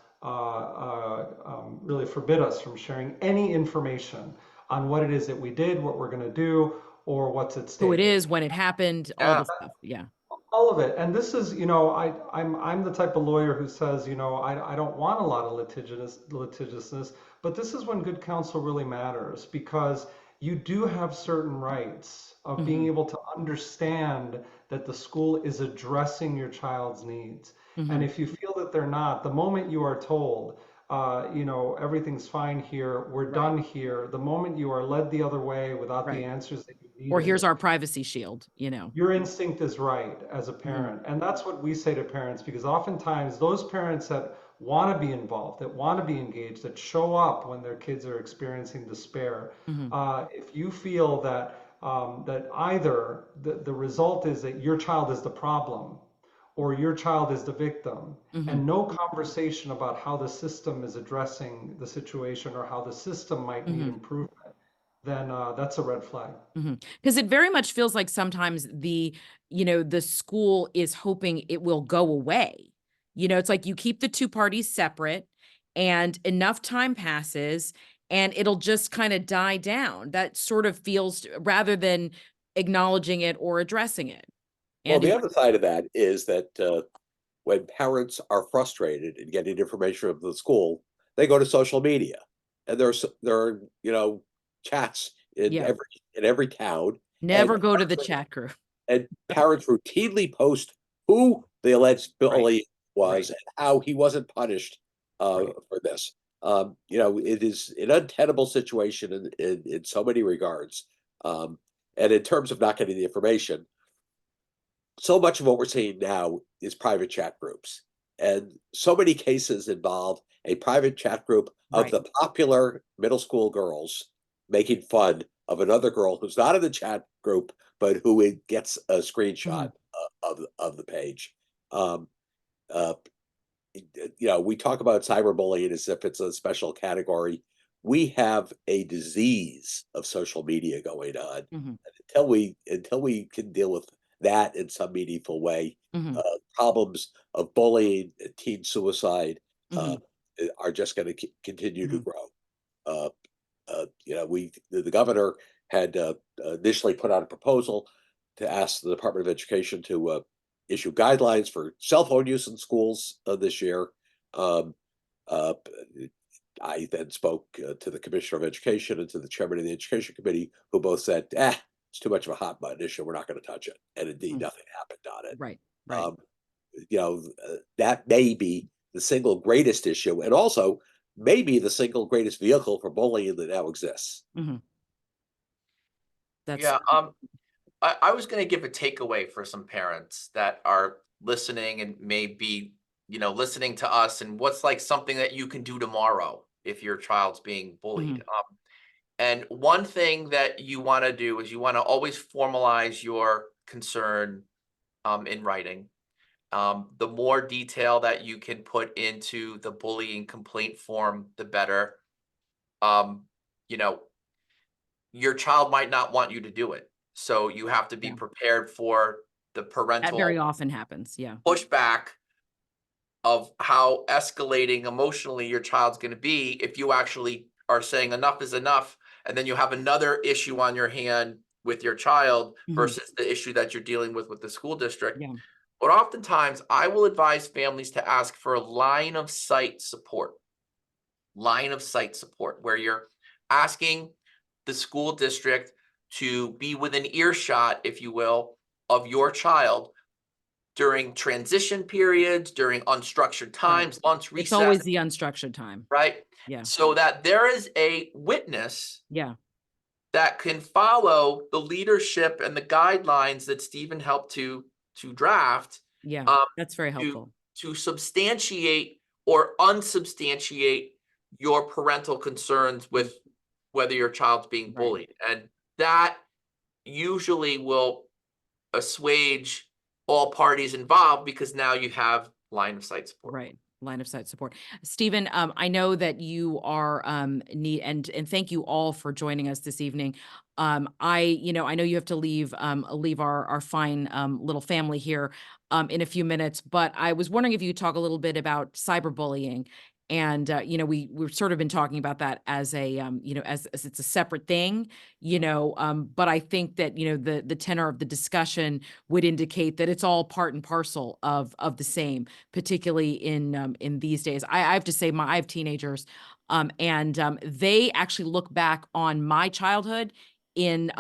really forbid us from sharing any information on what it is that we did, what we're going to do, or what's at Who it stake." is, when it happened, all Yeah. the stuff. Yeah. All of it. And this is, I'm the type of lawyer who says, I don't want a lot of litigiousness, but this is when good counsel really matters, because you do have certain rights of being Mhm. able to understand that the school is addressing your child's needs. And Mhm. if you feel that they're not, the moment you are told, everything's fine here, we're Right. done here, the moment you are led the other way without the Right. answers that you Or here's needed, our privacy shield, your instinct is right as a Mhm. parent. And that's what we say to parents, because oftentimes those parents that want to be involved, that want to be engaged, that show up when their kids are experiencing despair, Mhm. if you feel that that either the result is that your child is the problem or your child is the victim, Mhm. and no conversation about how the system is addressing the situation or how the system might need Mhm. improvement, then that's a red flag. Because it very much feels like sometimes the school is hoping it will go away. It's like you keep the two parties separate and enough time passes and it'll just kind of die down. That sort of feels, rather than acknowledging it or addressing it. Well, the Andy? other side of that is that when parents are frustrated in getting information from the school, they go to social media, and there are chats Yeah. in every town, and Never go to the chat group. parents routinely post who the alleged Right. bully was Right. and how he wasn't punished Right. for this. It is an untenable situation in so many regards. And in terms of not getting the information, so much of what we're seeing now is private chat groups. And so many cases involve a private chat group of Right. the popular middle school girls making fun of another girl who's not in the chat group, but who gets a screenshot Mhm. of the page. Um, uh, we talk about cyberbullying as if it's a special category. We have a disease of social media going on. Mhm. Until we can deal with that in some meaningful way, Mhm. problems of bullying and teen suicide uh, Mhm. are just going to continue to Mhm. grow. Uh, the governor had initially put out a proposal to ask the Department of Education to issue guidelines for cell phone use in schools this year. Um, uh, I then spoke to the Commissioner of Education and to the Chairman of the Education Committee, who both said, it's too much of a hot button issue. We're not going to touch it. And indeed, nothing happened on it. Right, right. Um, that may be the single greatest issue, and also maybe the single greatest vehicle for bullying that now exists. That's Yeah, I was going to give a takeaway for some parents that are listening and may be, listening to us, and what's like something that you can do tomorrow if your child's being bullied. And one thing that you want to do is you want to always formalize your concern in writing. The more detail that you can put into the bullying complaint form, the better. You know, your child might not want you to do it. So you have to be Yeah. prepared for the that very parental often happens. Yeah. pushback of how escalating emotionally your child's going to be if you actually are saying enough is enough, and then you have another issue on your hand with your child versus the issue that you're dealing with the school district. Yeah. But oftentimes I will advise families to ask for a line of sight support, where you're asking the school district to be within earshot, if you will, of your child during transition periods, during unstructured times, lunch, It's recess, always the unstructured time. right? Yeah. So that there is a witness Yeah. that can follow the leadership and the guidelines that Steven helped to draft Yeah. um, That's very helpful. to substantiate or unsubstantiate your parental concerns with whether your child's being bullied. And that usually will assuage all parties involved because now you have line of sight support. Right. Line of sight support. Stephen, I know that you are and thank you all for joining us this evening. I know you have to leave our fine little family here in a few minutes, but I was wondering if you could talk a little bit about cyberbullying. And we've sort of been talking about that as a as it's a separate thing, but I think that the tenor of the discussion would indicate that it's all part and parcel of the same, particularly in these days. I have to say, I have teenagers, and they actually look back on my childhood in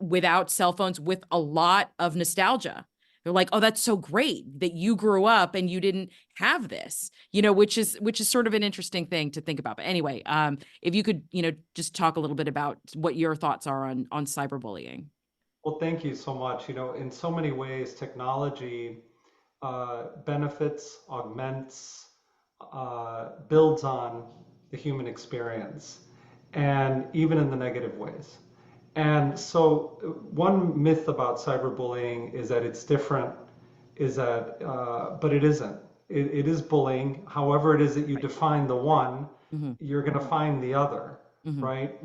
without cell phones with a lot of nostalgia. They're like, "Oh, that's so great that you grew up and you didn't have this," which is sort of an interesting thing to think about. But anyway, if you could, just talk a little bit about what your thoughts are on cyberbullying. Well, thank you so much. In so many ways, technology benefits, augments, builds on the human experience, and even in the negative ways. And so, one myth about cyberbullying is that it's different, but it isn't. It is bullying. However, it is that you define the one, you're going to find the other, right?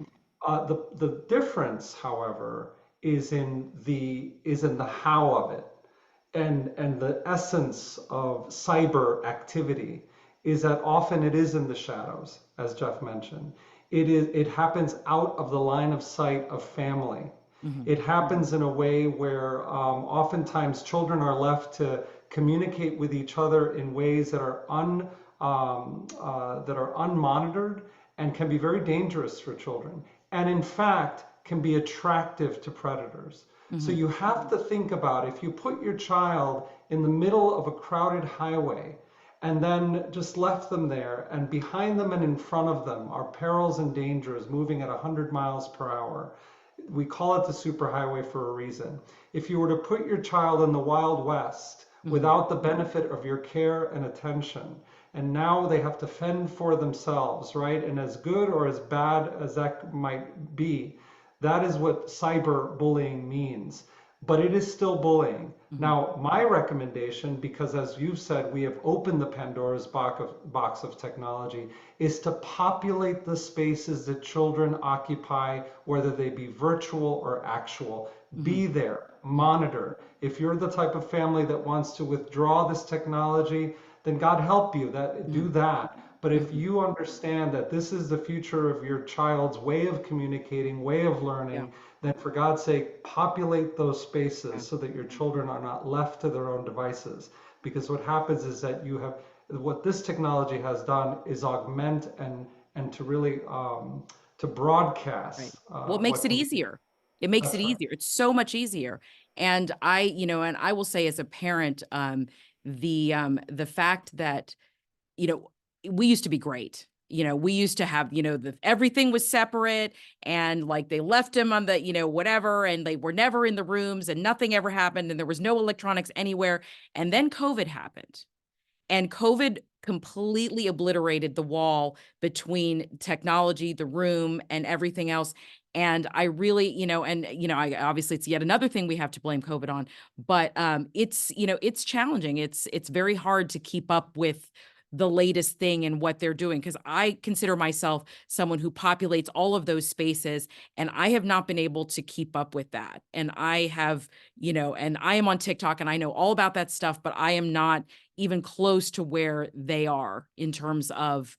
The difference, however, is in the how of it, and the essence of cyber activity is that often it is in the shadows, as Jeff mentioned. It happens out of the line of sight of family. It happens in a way where oftentimes children are left to communicate with each other in ways that are unmonitored and can be very dangerous for children, and in fact can be attractive to predators. So you have to think about, if you put your child in the middle of a crowded highway and then just left them there, and behind them and in front of them are perils and dangers moving at 100 miles per hour. We call it the superhighway for a reason. If you were to put your child in the Wild West without the benefit of your care and attention, and now they have to fend for themselves, right? And as good or as bad as that might be, that is what cyberbullying means. But it is still bullying. Now, my recommendation, because as you've said, we have opened the Pandora's box of technology, is to populate the spaces that children occupy, whether they be virtual or actual. Be there, monitor. If you're the type of family that wants to withdraw this technology, then God help you, that do Mhm. that. But if Mhm. you understand that this is the future of your child's way of communicating, way of Yeah. learning, then for God's sake, populate those Yeah. spaces so that your children are not left to their own devices. Because what happens is that what this technology has done is augment and to really to Right. broadcast Well, it makes what it can be. easier. It makes it That's right. easier. It's so much easier. And and I will say as a parent, the fact that, you know, we used to be great. We used to have, everything was separate, and like they left him on the, whatever, and they were never in the rooms and nothing ever happened and there was no electronics anywhere. And then COVID happened. And COVID completely obliterated the wall between technology, the room, and everything else. And I really, I obviously it's yet another thing we have to blame COVID on, but it's challenging. It's very hard to keep up with the latest thing and what they're doing, because I consider myself someone who populates all of those spaces, and I have not been able to keep up with that. And I have, and I am on TikTok and I know all about that stuff, but I am not even close to where they are in terms of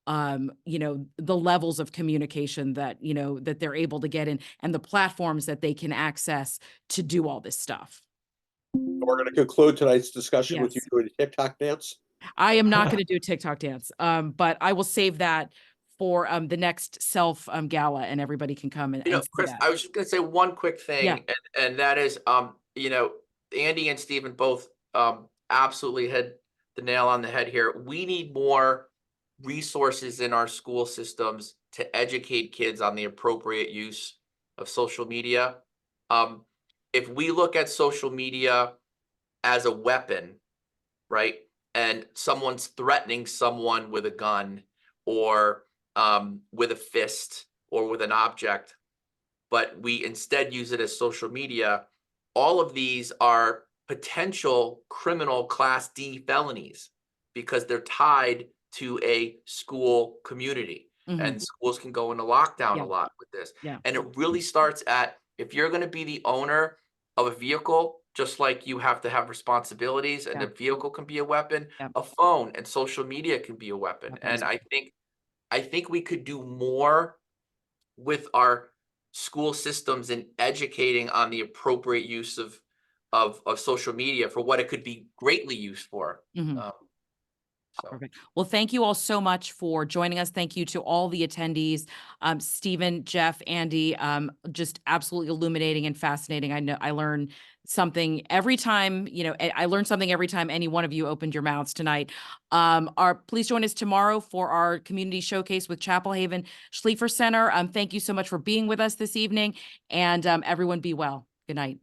the levels of communication that that they're able to get in, and the platforms that they can access to do all this stuff. We're going to conclude tonight's discussion with you Yes. doing a TikTok dance. I am not going to do a TikTok dance, but I will save that for the next S.E.L.F. Gala, and everybody can come and see Chris, that. I was just gonna say one quick Yeah. thing, and that is, Andy and Steven both absolutely hit the nail on the head here. We need more resources in our school systems to educate kids on the appropriate use of social media. Um, if we look at social media as a weapon, right? And someone's threatening someone with a gun, or with a fist, or with an object, but we instead use it as social media. All of these are potential criminal class D felonies because they're tied to a school community. Mhm. And schools can go into lockdown Yeah. a lot with this. Yeah. And it really starts at, if you're going to be the owner of a vehicle, just like you have to have responsibilities, and Yeah. a vehicle can be a weapon, Yeah. a phone and social media can be a weapon. Weapons. And I think we could do more with our school systems in educating on the appropriate use of social media for what it could be greatly used for. Mhm. Um, so Perfect. Well, thank you all so much for joining us. Thank you to all the attendees, Stephen, Jeff, Andy, just absolutely illuminating and fascinating. I know I learn something every time, I learned something every time any one of you opened your mouths tonight. Please join us tomorrow for our community showcase with Chapel Haven Schliefer Center. Thank you so much for being with us this evening, and everyone be well. Good night.